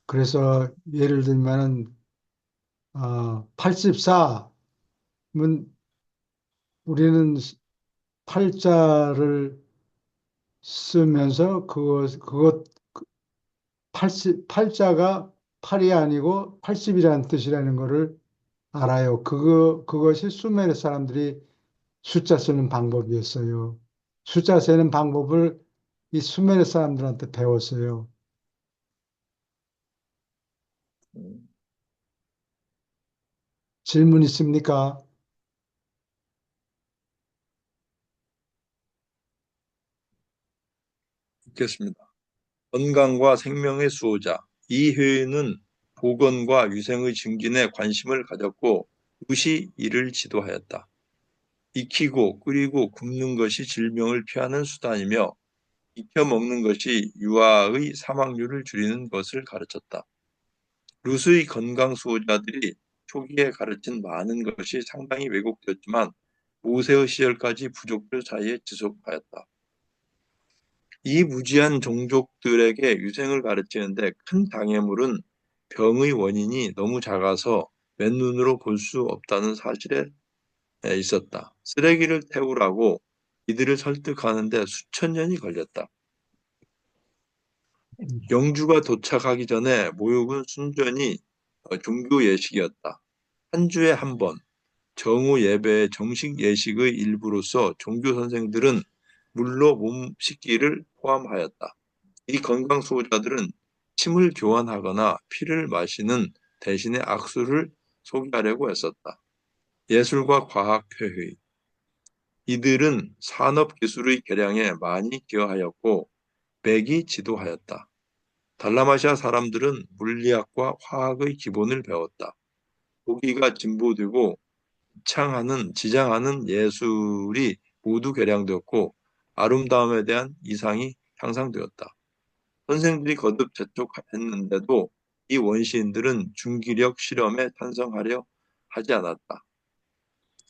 그래서 예를 들면은 84면 우리는 팔자를 쓰면서 그것 8자가 8이 아니고 80이라는 뜻이라는 거를 알아요. 그것이 수메르 사람들이 숫자 쓰는 방법이었어요. 숫자 세는 방법을 이 수메르 사람들한테 배웠어요. 음, 질문 있습니까? 읽겠습니다. 건강과 생명의 수호자. 이 회의는 보건과 위생의 증진에 관심을 가졌고 무시 이를 지도하였다. 익히고 끓이고 굽는 것이 질병을 피하는 수단이며 익혀 먹는 것이 유아의 사망률을 줄이는 것을 가르쳤다. 루스의 건강 수호자들이 초기에 가르친 많은 것이 상당히 왜곡되었지만 모세의 시절까지 부족들 사이에 지속하였다. 이 무지한 종족들에게 유생을 가르치는데 큰 장애물은 병의 원인이 너무 작아서 맨눈으로 볼 수 없다는 사실에 있었다. 쓰레기를 태우라고 이들을 설득하는데 수천 년이 걸렸다. 영주가 도착하기 전에 모욕은 순전히 종교 예식이었다. 한 주에 한 번, 정오 예배의 정식 예식의 일부로서 종교 선생들은 물로 몸 씻기를 포함하였다. 이 건강 수호자들은 침을 교환하거나 피를 마시는 대신에 악수를 소개하려고 했었다. 예술과 과학 회의. 이들은 산업 기술의 개량에 많이 기여하였고 백이 지도하였다. 달라마시아 사람들은 물리학과 화학의 기본을 배웠다. 보기가 진보되고 지장하는 예술이 모두 개량되었고 아름다움에 대한 이상이 향상되었다. 선생들이 거듭 재촉했는데도 이 원시인들은 중기력 실험에 찬성하려 하지 않았다.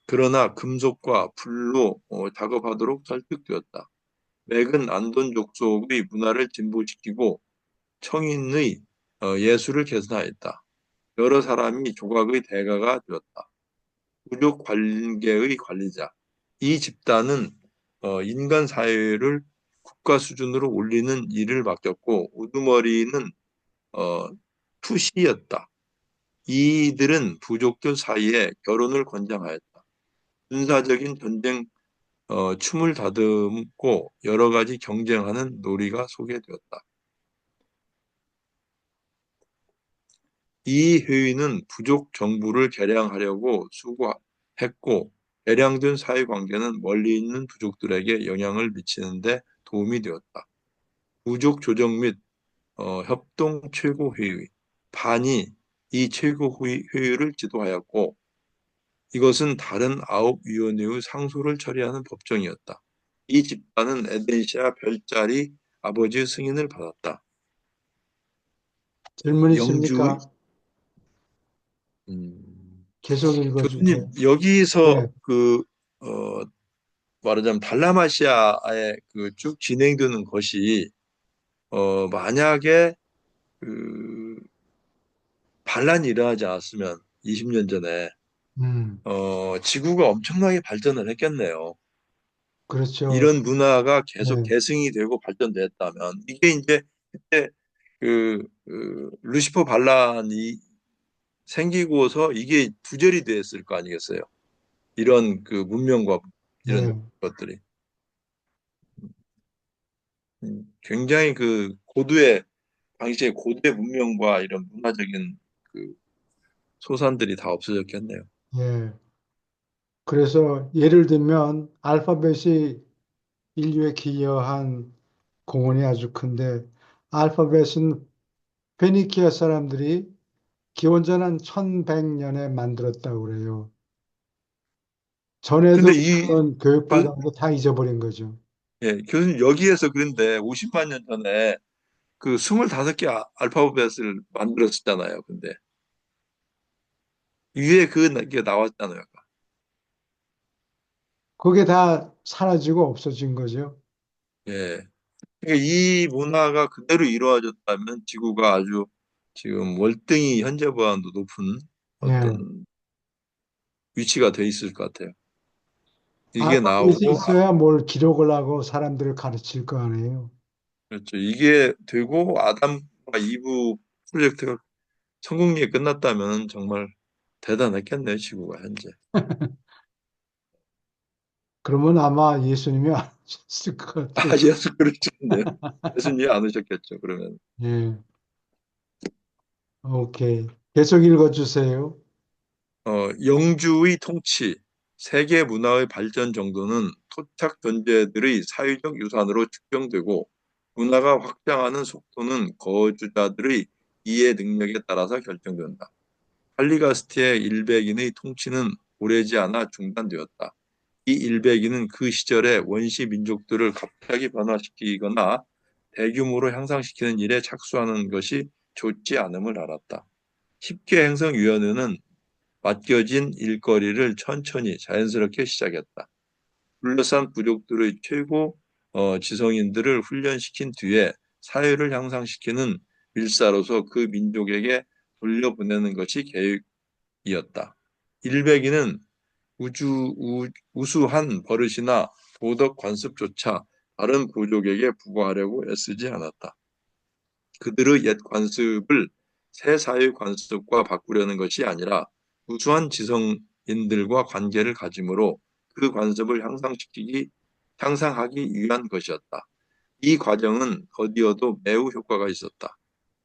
그러나 금속과 불로 작업하도록 설득되었다. 맥은 안돈 족속의 문화를 진보시키고 청인의 예술을 개선하였다. 여러 사람이 조각의 대가가 되었다. 부족 관계의 관리자. 이 집단은 인간 사회를 국가 수준으로 올리는 일을 맡겼고 우두머리는 투시였다. 이들은 부족들 사이에 결혼을 권장하였다. 군사적인 전쟁 춤을 다듬고 여러 가지 경쟁하는 놀이가 소개되었다. 이 회의는 부족 정부를 개량하려고 수고했고 개량된 사회관계는 멀리 있는 부족들에게 영향을 미치는데 도움이 되었다. 부족 조정 및 협동 최고회의, 반이 이 최고회의를 지도하였고 이것은 다른 9위원회의 상소를 처리하는 법정이었다. 이 집단은 에덴시아 별자리 아버지의 승인을 받았다. 질문 영주의 있습니까? 계속 읽어주세요. 교수님 여기서 네. 말하자면 달라마시아에 쭉 진행되는 것이 만약에 반란이 일어나지 않았으면 20년 전에 음, 지구가 엄청나게 발전을 했겠네요. 그렇죠. 이런 문화가 계속 네. 계승이 되고 발전됐다면 이게 이제 그때 루시퍼 반란이 생기고서 이게 부절이 됐을 거 아니겠어요? 이런 문명과 이런 네. 것들이 굉장히 고도의 당시의 고도의 문명과 이런 문화적인 소산들이 다 없어졌겠네요. 예. 그래서 예를 들면 알파벳이 인류에 기여한 공헌이 아주 큰데 알파벳은 페니키아 사람들이 기원전 한 1100년에 만들었다고 그래요. 전에도 근데 이 그런 반- 교육받았는데 다 잊어버린 거죠. 예, 교수님 여기에서 그런데 50만 년 전에 25개 알파벳을 만들었었잖아요. 근데 위에 게 나왔잖아요. 그게 다 사라지고 없어진 거죠. 예. 그러니까 이 문화가 그대로 이루어졌다면 지구가 아주 지금 월등히 현재보다도 높은 예. 어떤 위치가 돼 있을 것 같아요. 이게 알파벳이 나오고, 있어야 뭘 기록을 하고 사람들을 가르칠 거 아니에요. 그렇죠. 이게 되고 아담과 이브 프로젝트가 성공리에 끝났다면 정말 대단했겠네요, 지구가 현재. 그러면 아마 예수님이 안 하셨을 것 같아요. 아, 예수 그러셨네요. 예수님이 안 오셨겠죠, 그러면. 예. 오케이. 계속 읽어주세요. 영주의 통치, 세계 문화의 발전 정도는 토착 존재들의 사회적 유산으로 측정되고 문화가 확장하는 속도는 거주자들의 이해 능력에 따라서 결정된다. 할리가스티의 일백인의 통치는 오래지 않아 중단되었다. 이 일백인은 그 시절의 원시 민족들을 갑자기 변화시키거나 대규모로 향상시키는 일에 착수하는 것이 좋지 않음을 알았다. 10개 행성위원회는 맡겨진 일거리를 천천히 자연스럽게 시작했다. 둘러싼 부족들의 최고 지성인들을 훈련시킨 뒤에 사회를 향상시키는 밀사로서 그 민족에게 돌려보내는 것이 계획이었다. 일베기는 우수한 버릇이나 도덕 관습조차 다른 부족에게 부과하려고 애쓰지 않았다. 그들의 옛 관습을 새 사회 관습과 바꾸려는 것이 아니라 우수한 지성인들과 관계를 가짐으로 그 관습을 향상하기 위한 것이었다. 이 과정은 어디어도 매우 효과가 있었다.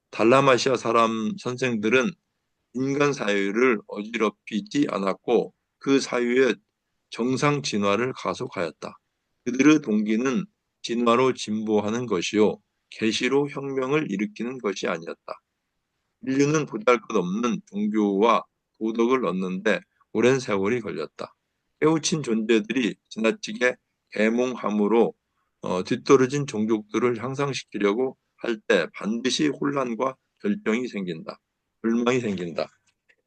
달라마시아 사람 선생들은 인간 사회를 어지럽히지 않았고 그 사회의 정상 진화를 가속하였다. 그들의 동기는 진화로 진보하는 것이요, 계시로 혁명을 일으키는 것이 아니었다. 인류는 보잘것없는 종교와 도덕을 얻는데 오랜 세월이 걸렸다. 깨우친 존재들이 지나치게 계몽함으로 뒤떨어진 종족들을 향상시키려고 할 때 반드시 혼란과 절망이 생긴다.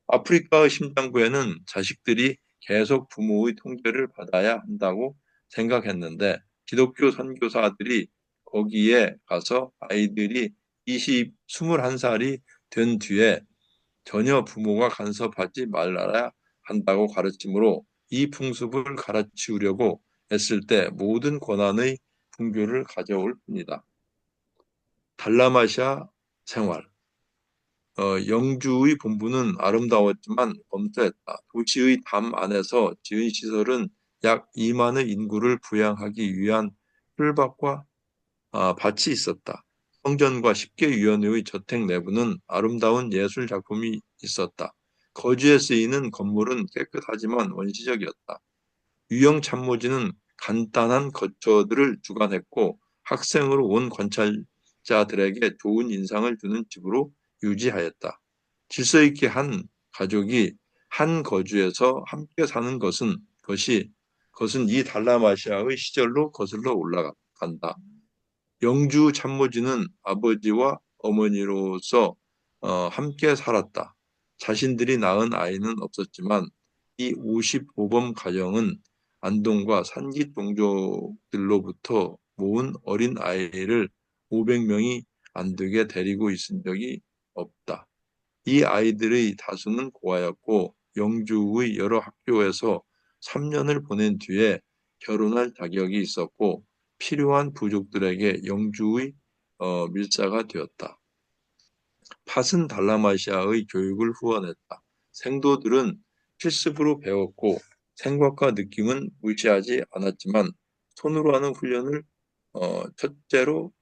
아프리카의 심장부에는 자식들이 계속 부모의 통제를 받아야 한다고 생각했는데 기독교 선교사들이 거기에 가서 아이들이 21살이 된 뒤에 전혀 부모가 간섭하지 말아야 한다고 가르치므로 이 풍습을 갈아치우려고 했을 때 모든 권한의 분교를 가져올 뿐이다. 달라마시아 생활 영주의 본부는 아름다웠지만 검소했다. 도시의 담 안에서 지은 시설은 약 2만의 인구를 부양하기 위한 풀밭과 밭이 있었다. 성전과 10개 위원회의 저택 내부는 아름다운 예술 작품이 있었다. 거주에 쓰이는 건물은 깨끗하지만 원시적이었다. 유영 참모진은 간단한 거처들을 주관했고 학생으로 온 관찰자들에게 좋은 인상을 주는 집으로 유지하였다. 질서 있게 한 가족이 한 거주에서 함께 사는 것은 이 달라마시아의 시절로 거슬러 올라간다. 영주 참모진은 아버지와 어머니로서 함께 살았다. 자신들이 낳은 아이는 없었지만 이 55범 가정은 안동과 산기 동족들로부터 모은 어린 아이를 500명이 안 되게 데리고 있은 적이 없다. 이 아이들의 다수는 고아였고 영주의 여러 학교에서 3년을 보낸 뒤에 결혼할 자격이 있었고 필요한 부족들에게 영주의 밀사가 되었다. 팥은 달라마시아의 교육을 후원했다. 생도들은 필습으로 배웠고 생각과 느낌은 무시하지 않았지만 손으로 하는 훈련을 첫째로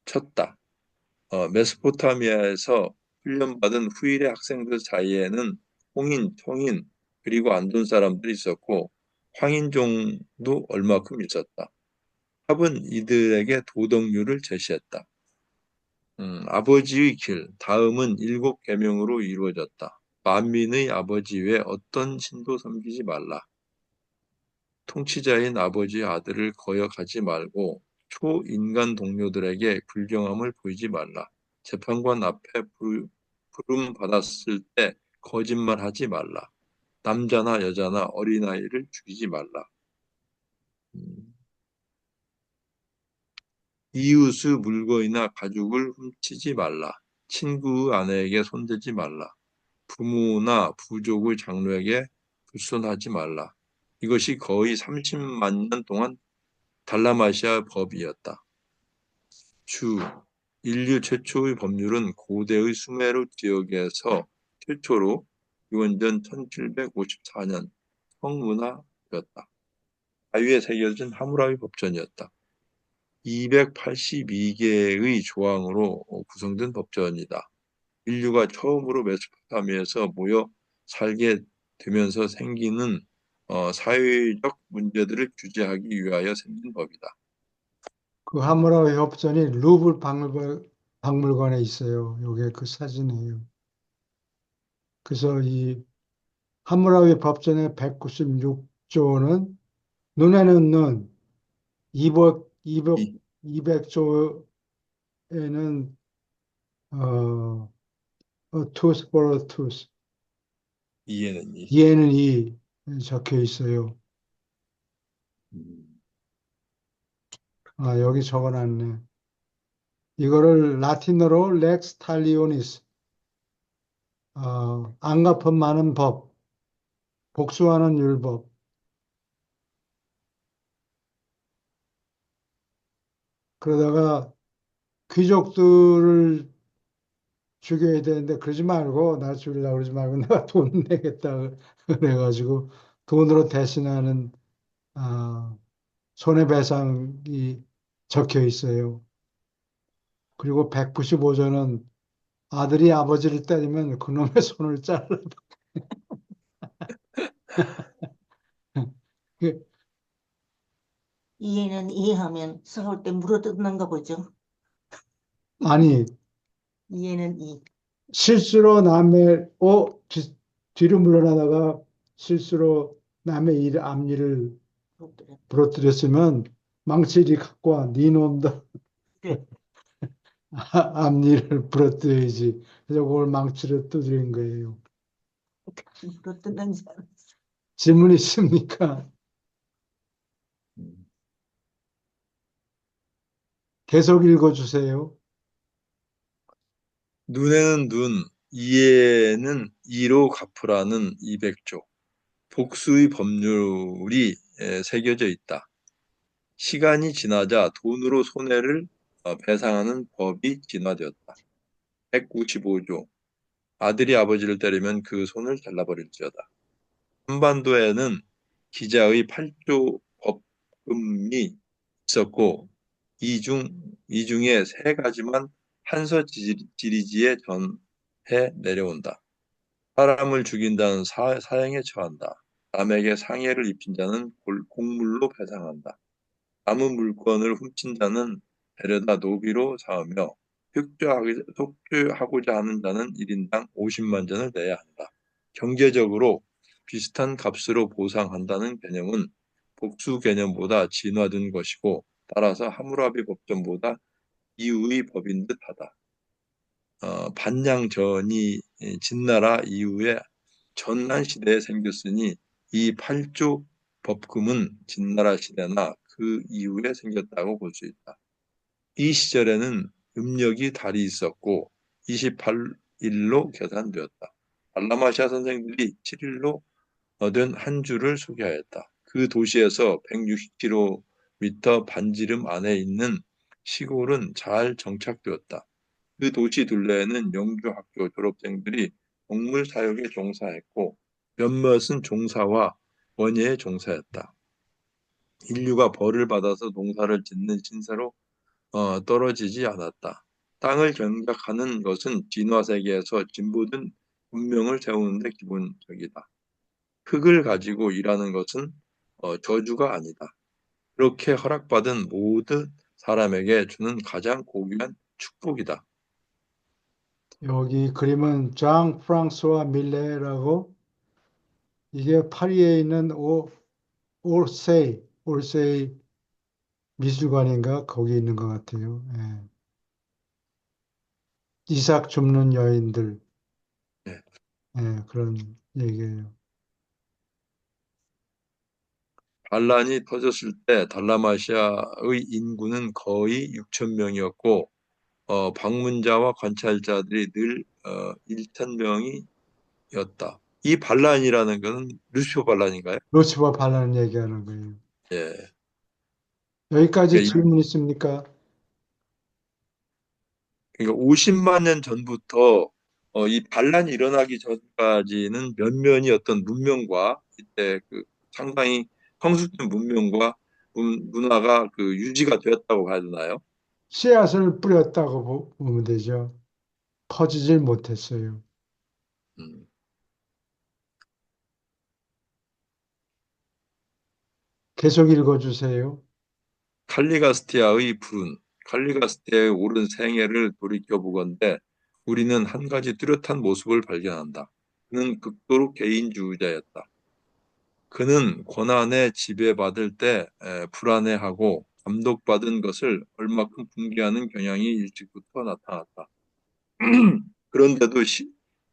쳤다. 메소포타미아에서 훈련받은 후일의 학생들 사이에는 홍인, 청인, 그리고 안돈 사람들이 있었고 황인종도 얼마큼 있었다. 합은 이들에게 도덕률을 제시했다. 아버지의 길, 다음은 7계명으로 이루어졌다. 만민의 아버지 외 어떤 신도 섬기지 말라. 통치자인 아버지의 아들을 거역하지 말고 초인간 동료들에게 불경함을 보이지 말라. 재판관 앞에 부름 받았을 때 거짓말하지 말라. 남자나 여자나 어린아이를 죽이지 말라. 이웃의 물건이나 가죽을 훔치지 말라. 친구의 아내에게 손대지 말라. 부모나 부족의 장로에게 불손하지 말라. 이것이 거의 30만 년 동안 달라마시아 법이었다. 인류 최초의 법률은 고대의 수메르 지역에서 최초로 기원전 1754년 성문화되었다. 바위에 새겨진 하무라비 법전이었다. 282개의 조항으로 구성된 법전이다. 인류가 처음으로 메소포타미아에서 모여 살게 되면서 생기는 사회적 문제들을 규제하기 위하여 생긴 법이다. 그 하무라비 협전이 루브르 박물관에 있어요. 요게 그 사진이에요. 그래서 이 하무라비 법전의 196조는 눈에는 눈, 200조에는 a tooth for a tooth, 이에는 이. 이에는 이 적혀 있어요. 음. 아, 여기 적어놨네. 이거를 라틴어로 렉스 탈리오니스, 안 갚음 많은 법, 복수하는 율법. 그러다가 귀족들을 죽여야 되는데 그러지 말고 나 죽이려고 그러지 말고 내가 돈 내겠다 그래가지고 돈으로 대신하는 손해배상이 적혀 있어요. 그리고 195조는 아들이 아버지를 때리면 그놈의 손을 잘라. 이에는 이 하면 싸울 때 물어뜯는가 보죠. 아니 이에는 이. 실수로 남의 뒤로 물러나다가 실수로 남의 앞니를 그것들은. 부러뜨렸으면 망치리 갖고 와. 네 놈도 그래. 앞니를 부러뜨려야지. 그래서 그걸 망치로 두드린 거예요. 물어뜯는 줄 알았어. 질문 있습니까? 음. 계속 읽어주세요. 눈에는 눈, 이에는 이로 갚으라는 200조. 복수의 법률이 새겨져 있다. 시간이 지나자 돈으로 손해를 배상하는 법이 진화되었다. 195조. 아들이 아버지를 때리면 그 손을 잘라버릴지어다. 한반도에는 기자의 8조 법금이 있었고 이 중에 세 가지만 한서 지리지에 전해 내려온다. 사람을 죽인다는 사형에 처한다. 남에게 상해를 입힌 자는 공물로 배상한다. 남의 물건을 훔친 자는 데려다 노비로 삼으며 속죄하고자 하는 자는 1인당 50만 전을 내야 한다. 경제적으로 비슷한 값으로 보상한다는 개념은 복수 개념보다 진화된 것이고 따라서 하무라비 법전보다 이후의 법인 듯하다. 반양전이 진나라 이후에 전란 시대에 생겼으니 이 8조 법금은 진나라 시대나 그 이후에 생겼다고 볼 수 있다. 이 시절에는 음력이 달이 있었고 28일로 계산되었다. 달라마시아 선생들이 7일로 된 한 주를 소개하였다. 그 도시에서 160km 반지름 안에 있는 시골은 잘 정착되었다. 그 도시 둘레에는 영주 학교 졸업생들이 동물 사육에 종사했고 몇몇은 종사와 원예에 종사했다. 인류가 벌을 받아서 농사를 짓는 신세로 떨어지지 않았다. 땅을 경작하는 것은 진화 세계에서 진보된 문명을 세우는 데 기본적이다. 흙을 가지고 일하는 것은 저주가 아니다. 그렇게 허락받은 모든 사람에게 주는 가장 고귀한 축복이다. 여기 그림은 장 프랑스와 밀레라고 이게 파리에 있는 올세이 미술관인가 거기 있는 것 같아요. 예. 이삭 줍는 여인들 네. 그런 얘기예요. 반란이 터졌을 때 달라마시아의 인구는 거의 6천 명이었고 방문자와 관찰자들이 늘 1천 명이었다. 이 반란이라는 것은 루시오 반란인가요? 로치와 반란 얘기하는 거예요. 예. 여기까지 그러니까, 질문 있습니까? 그러니까 50만 년 전부터 이 반란이 일어나기 전까지는 면면이 어떤 문명과 이때 그 상당히 성숙된 문명과 문화가 그 유지가 되었다고 봐야 되나요? 씨앗을 뿌렸다고 보면 되죠. 퍼지질 못했어요. 음. 계속 읽어주세요. 칼리가스티아의 불운, 칼리가스티아의 옳은 생애를 돌이켜보건대 우리는 한 가지 뚜렷한 모습을 발견한다. 그는 극도로 개인주의자였다. 그는 권한에 지배받을 때 불안해하고 감독받은 것을 얼마큼 붕괴하는 경향이 일찍부터 나타났다. 그런데도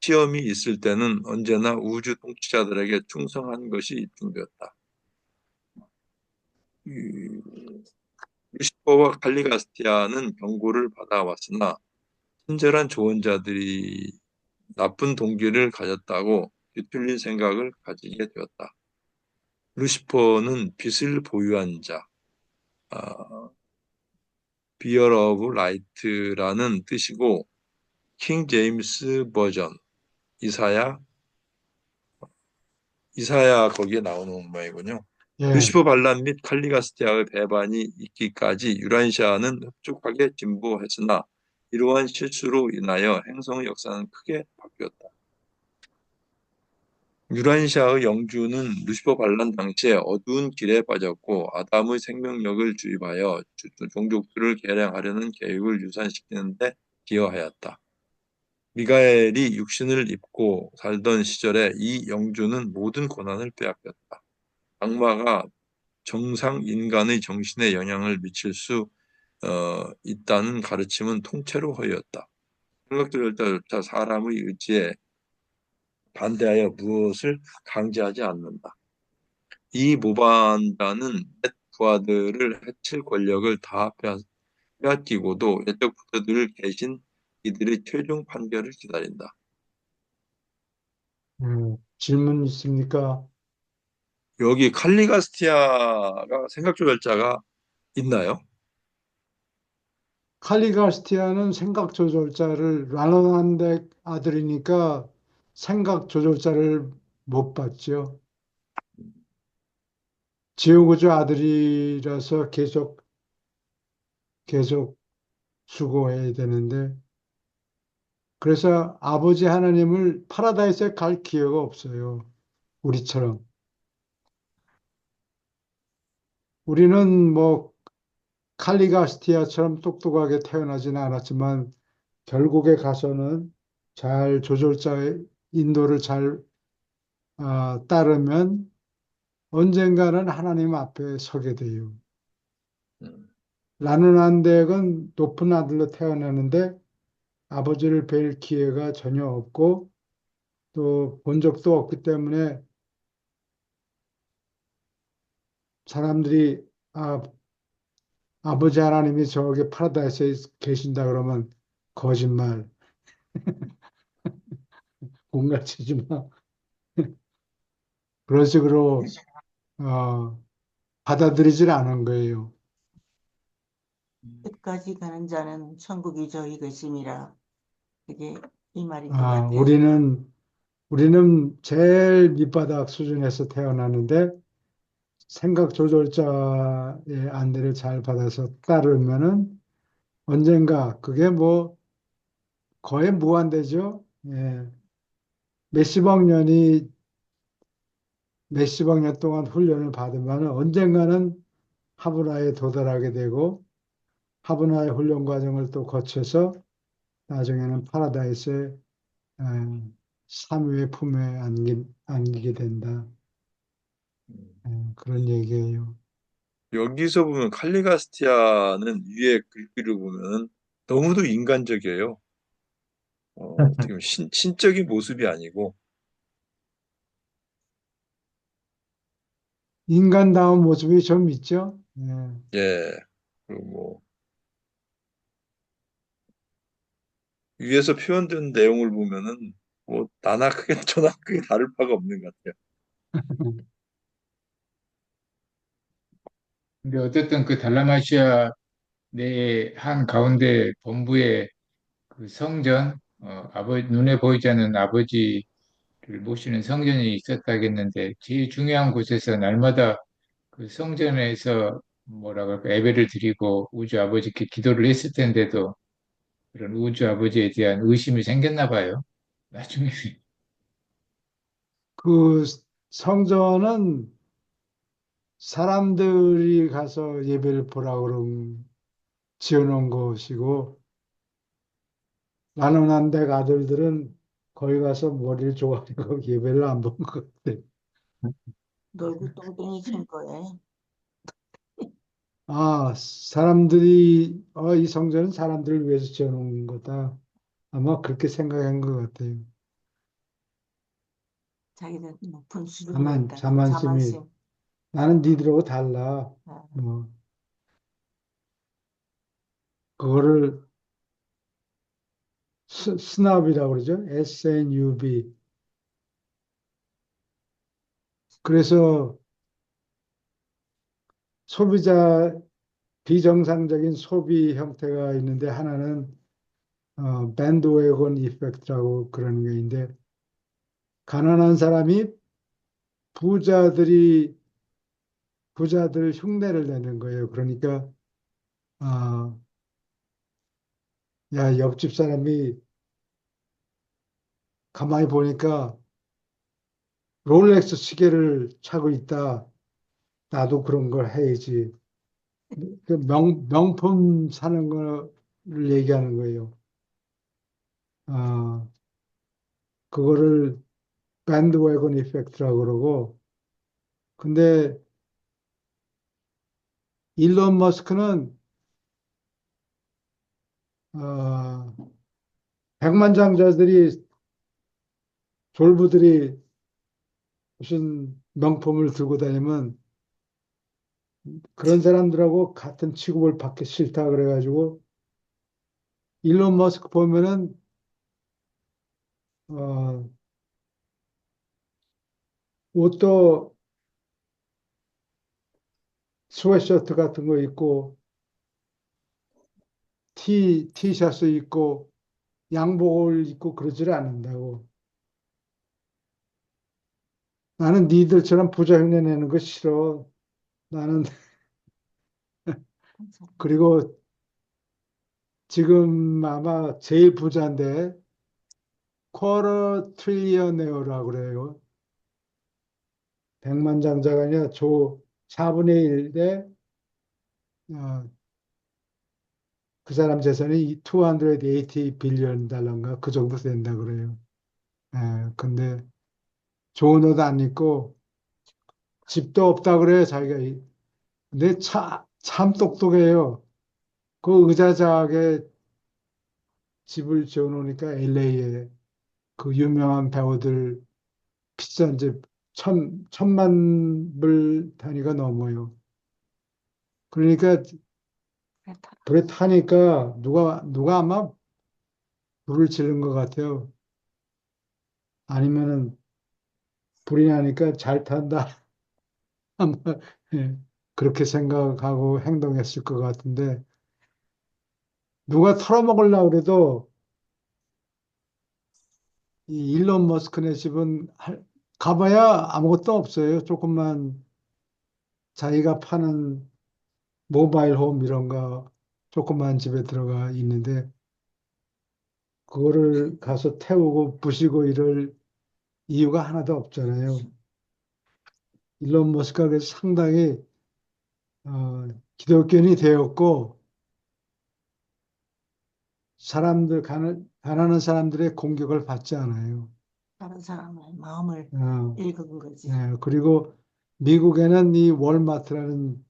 시험이 있을 때는 언제나 우주 통치자들에게 충성한 것이 입증되었다. 이 루시퍼와 칼리가스티아는 경고를 받아왔으나 친절한 조언자들이 나쁜 동기를 가졌다고 뒤틀린 생각을 가지게 되었다. 루시퍼는 빛을 보유한 자, 비어 오브 라이트라는 뜻이고 킹 제임스 버전 이사야 거기에 나오는 모양이군요. 예, 루시퍼 반란 및 칼리가스티아의 배반이 있기까지 유란시아는 흡족하게 진보했으나 이러한 실수로 인하여 행성의 역사는 크게 바뀌었다. 유란시아의 영주는 루시퍼 반란 당시에 어두운 길에 빠졌고 아담의 생명력을 주입하여 종족들을 개량하려는 계획을 유산시키는 데 기여하였다. 미가엘이 육신을 입고 살던 시절에 이 영주는 모든 고난을 빼앗겼다. 악마가 정상 인간의 정신에 영향을 미칠 수 있다는 가르침은 통째로 허위였다. 생각조절자조차 사람의 의지에 반대하여 무엇을 강제하지 않는다. 이 모반자는 옛 부하들을 해칠 권력을 다 빼앗기고도 옛적 부하들을 계신 이들의 최종 판결을 기다린다. 질문 있습니까? 여기 칼리가스티아가 생각조절자가 있나요? 칼리가스티아는 생각 조절자를 라노란데 아들이니까 생각 조절자를 못 받죠. 지오구조 아들이라서 계속 수고해야 되는데 그래서 아버지 하나님을 파라다이스에 갈 기회가 없어요. 우리처럼. 우리는 뭐 칼리가스티아처럼 똑똑하게 태어나지는 않았지만 결국에 가서는 잘 조절자의 인도를 잘 따르면 언젠가는 하나님 앞에 서게 돼요. 음, 라누난덱은 높은 아들로 태어나는데 아버지를 뵐 기회가 전혀 없고 또 본 적도 없기 때문에 사람들이 아, 아버지 하나님이 저기 파라다이스에 계신다 그러면 거짓말, 공갈치지 마. 그런 식으로 어, 받아들이질 않은 거예요. 끝까지 가는 자는 천국이 저희 것임이라. 그게 이 말인 것 아, 같아요. 우리는 제일 밑바닥 수준에서 태어나는데 생각 조절자의 안대를 잘 받아서 따르면은 언젠가 그게 뭐 거의 무한대죠. 예. 몇십억 년이 몇십억 년 동안 훈련을 받으면 언젠가는 하브라에 도달하게 되고 하브라의 훈련 과정을 또 거쳐서 나중에는 파라다이스의 삼위의 품에 안기게 된다. 그런 얘기예요. 여기서 보면 칼리가스티아는 위에 글귀를 보면 너무도 인간적이에요. 어떻게 보면 신적인 모습이 아니고, 인간다운 모습이 좀 있죠. 예, 그리고 뭐, 위에서 표현된 내용을 보면은, 뭐, 나나 크게, 저나 크게 다를 바가 없는 것 같아요. 근데 어쨌든 그 달라마시아 내 한 가운데 본부에 그 성전, 눈에 보이지 않는 아버지를 모시는 성전이 있었다겠는데, 제일 중요한 곳에서 날마다 그 성전에서 뭐라 그럴까, 예배를 드리고 우주 아버지께 기도를 했을 텐데도 그런 우주 아버지에 대한 의심이 생겼나 봐요. 나중에. 그 성전은 사람들이 가서 예배를 보라고 그러면 지어놓은 것이고 나는 한데 아들들은 거기 가서 머리를 조아리고 예배를 안 본 것 같아. 놀고 똥땡이 친 거예요. 사람들이 이 성전은 사람들을 위해서 지어놓은 거다. 아마 그렇게 생각한 것 같아요. 자기는 높은 수준에 자만, 있다. 자만심이 자만심. 나는 니들하고 달라. 아, 뭐 그거를 스납이라고 그러죠. SNUB. 그래서 소비자 비정상적인 소비 형태가 있는데 하나는 밴드웨건 이펙트라고 그러는 게 있는데 가난한 사람이 부자들이 부자들 흉내를 내는 거예요. 그러니까 아, 야, 옆집 사람이 가만히 보니까 롤렉스 시계를 차고 있다. 나도 그런 걸 해야지. 그 명품 사는 거를 얘기하는 거예요. 아, 그거를 밴드웨건 이펙트라고 그러고, 근데 일론 머스크는 어, 백만장자들이 졸부들이 무슨 명품을 들고 다니면 그런 사람들하고 같은 취급을 받기 싫다 그래가지고 일론 머스크 보면은 어, 옷도 스웨셔트 같은 거 입고 티셔츠 입고 양복을 입고 그러지를 않는다고. 나는 니들처럼 부자 흉내 내는 거 싫어. 나는 그리고 지금 아마 제일 부자인데 쿼터 트릴리언웨어라고 그래요. 백만장자가 아니라 조 4분의 1대 그 사람 재산이 280 빌리언 달러인가 그 정도 된다 그래요. 근데 좋은 옷 안 입고 집도 없다 그래요, 자기가. 근데 참 똑똑해요. 그 의자작에 집을 지어놓으니까 LA에 그 유명한 배우들 비싼 집 천만 불 단위가 넘어요. 그러니까 그렇다. 불에 타니까 누가 아마 불을 지른 것 같아요. 아니면은 불이 나니까 잘 탄다. 아마 예, 그렇게 생각하고 행동했을 것 같은데 누가 털어먹으려고 그래도 이 일론 머스크네 집은 가봐야 아무것도 없어요. 조금만 자기가 파는 모바일 홈 이런 거 조그만 집에 들어가 있는데 그거를 가서 태우고 부시고 이럴 이유가 하나도 없잖아요. 일론 머스크가 그래서 상당히 기독교인이 되었고 가난한 사람들의 공격을 받지 않아요. 다른 사람의 마음을 어, 읽은 거지. 그리고 미국에는 이 월마트라는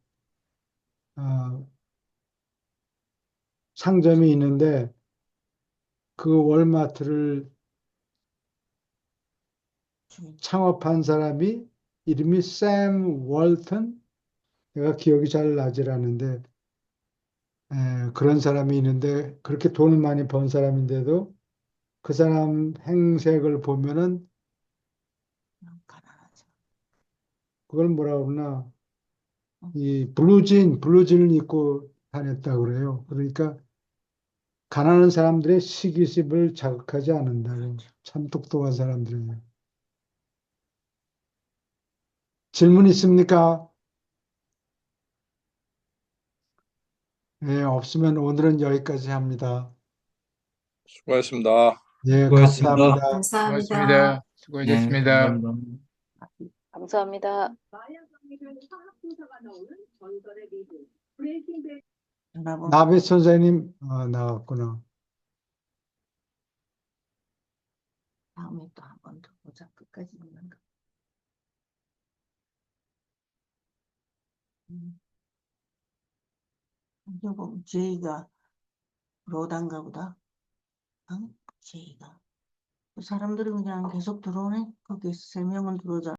어, 상점이 있는데 그 월마트를 주인. 창업한 사람이 이름이 샘 월튼? 내가 기억이 잘 나질 않는데 그런 사람이 있는데 그렇게 돈을 많이 번 사람인데도 그 사람 행색을 보면은 가난하죠. 그걸 뭐라 그러나 응. 이 블루진을 입고 다녔다 그래요. 그러니까 가난한 사람들의 시기심을 자극하지 않는다고. 참 똑똑한 사람들이에요. 질문 있습니까? 없으면 오늘은 여기까지 합니다. 수고하셨습니다. 예, 수고하셨습니다. 감사합니다. 감사합니다. 고맙습니다. 네, 수고하셨습니다. 감사합니다. 감사합니다. 여러분, 나베 선생님 나왔구나. 다음에 또 한 번 더 보자. 끝까지 읽는 거. 이거 보면 제이가 로단가 보다. 응? 제이가. 사람들은 그냥 계속 들어오네. 거기서 3명은 들어오잖아.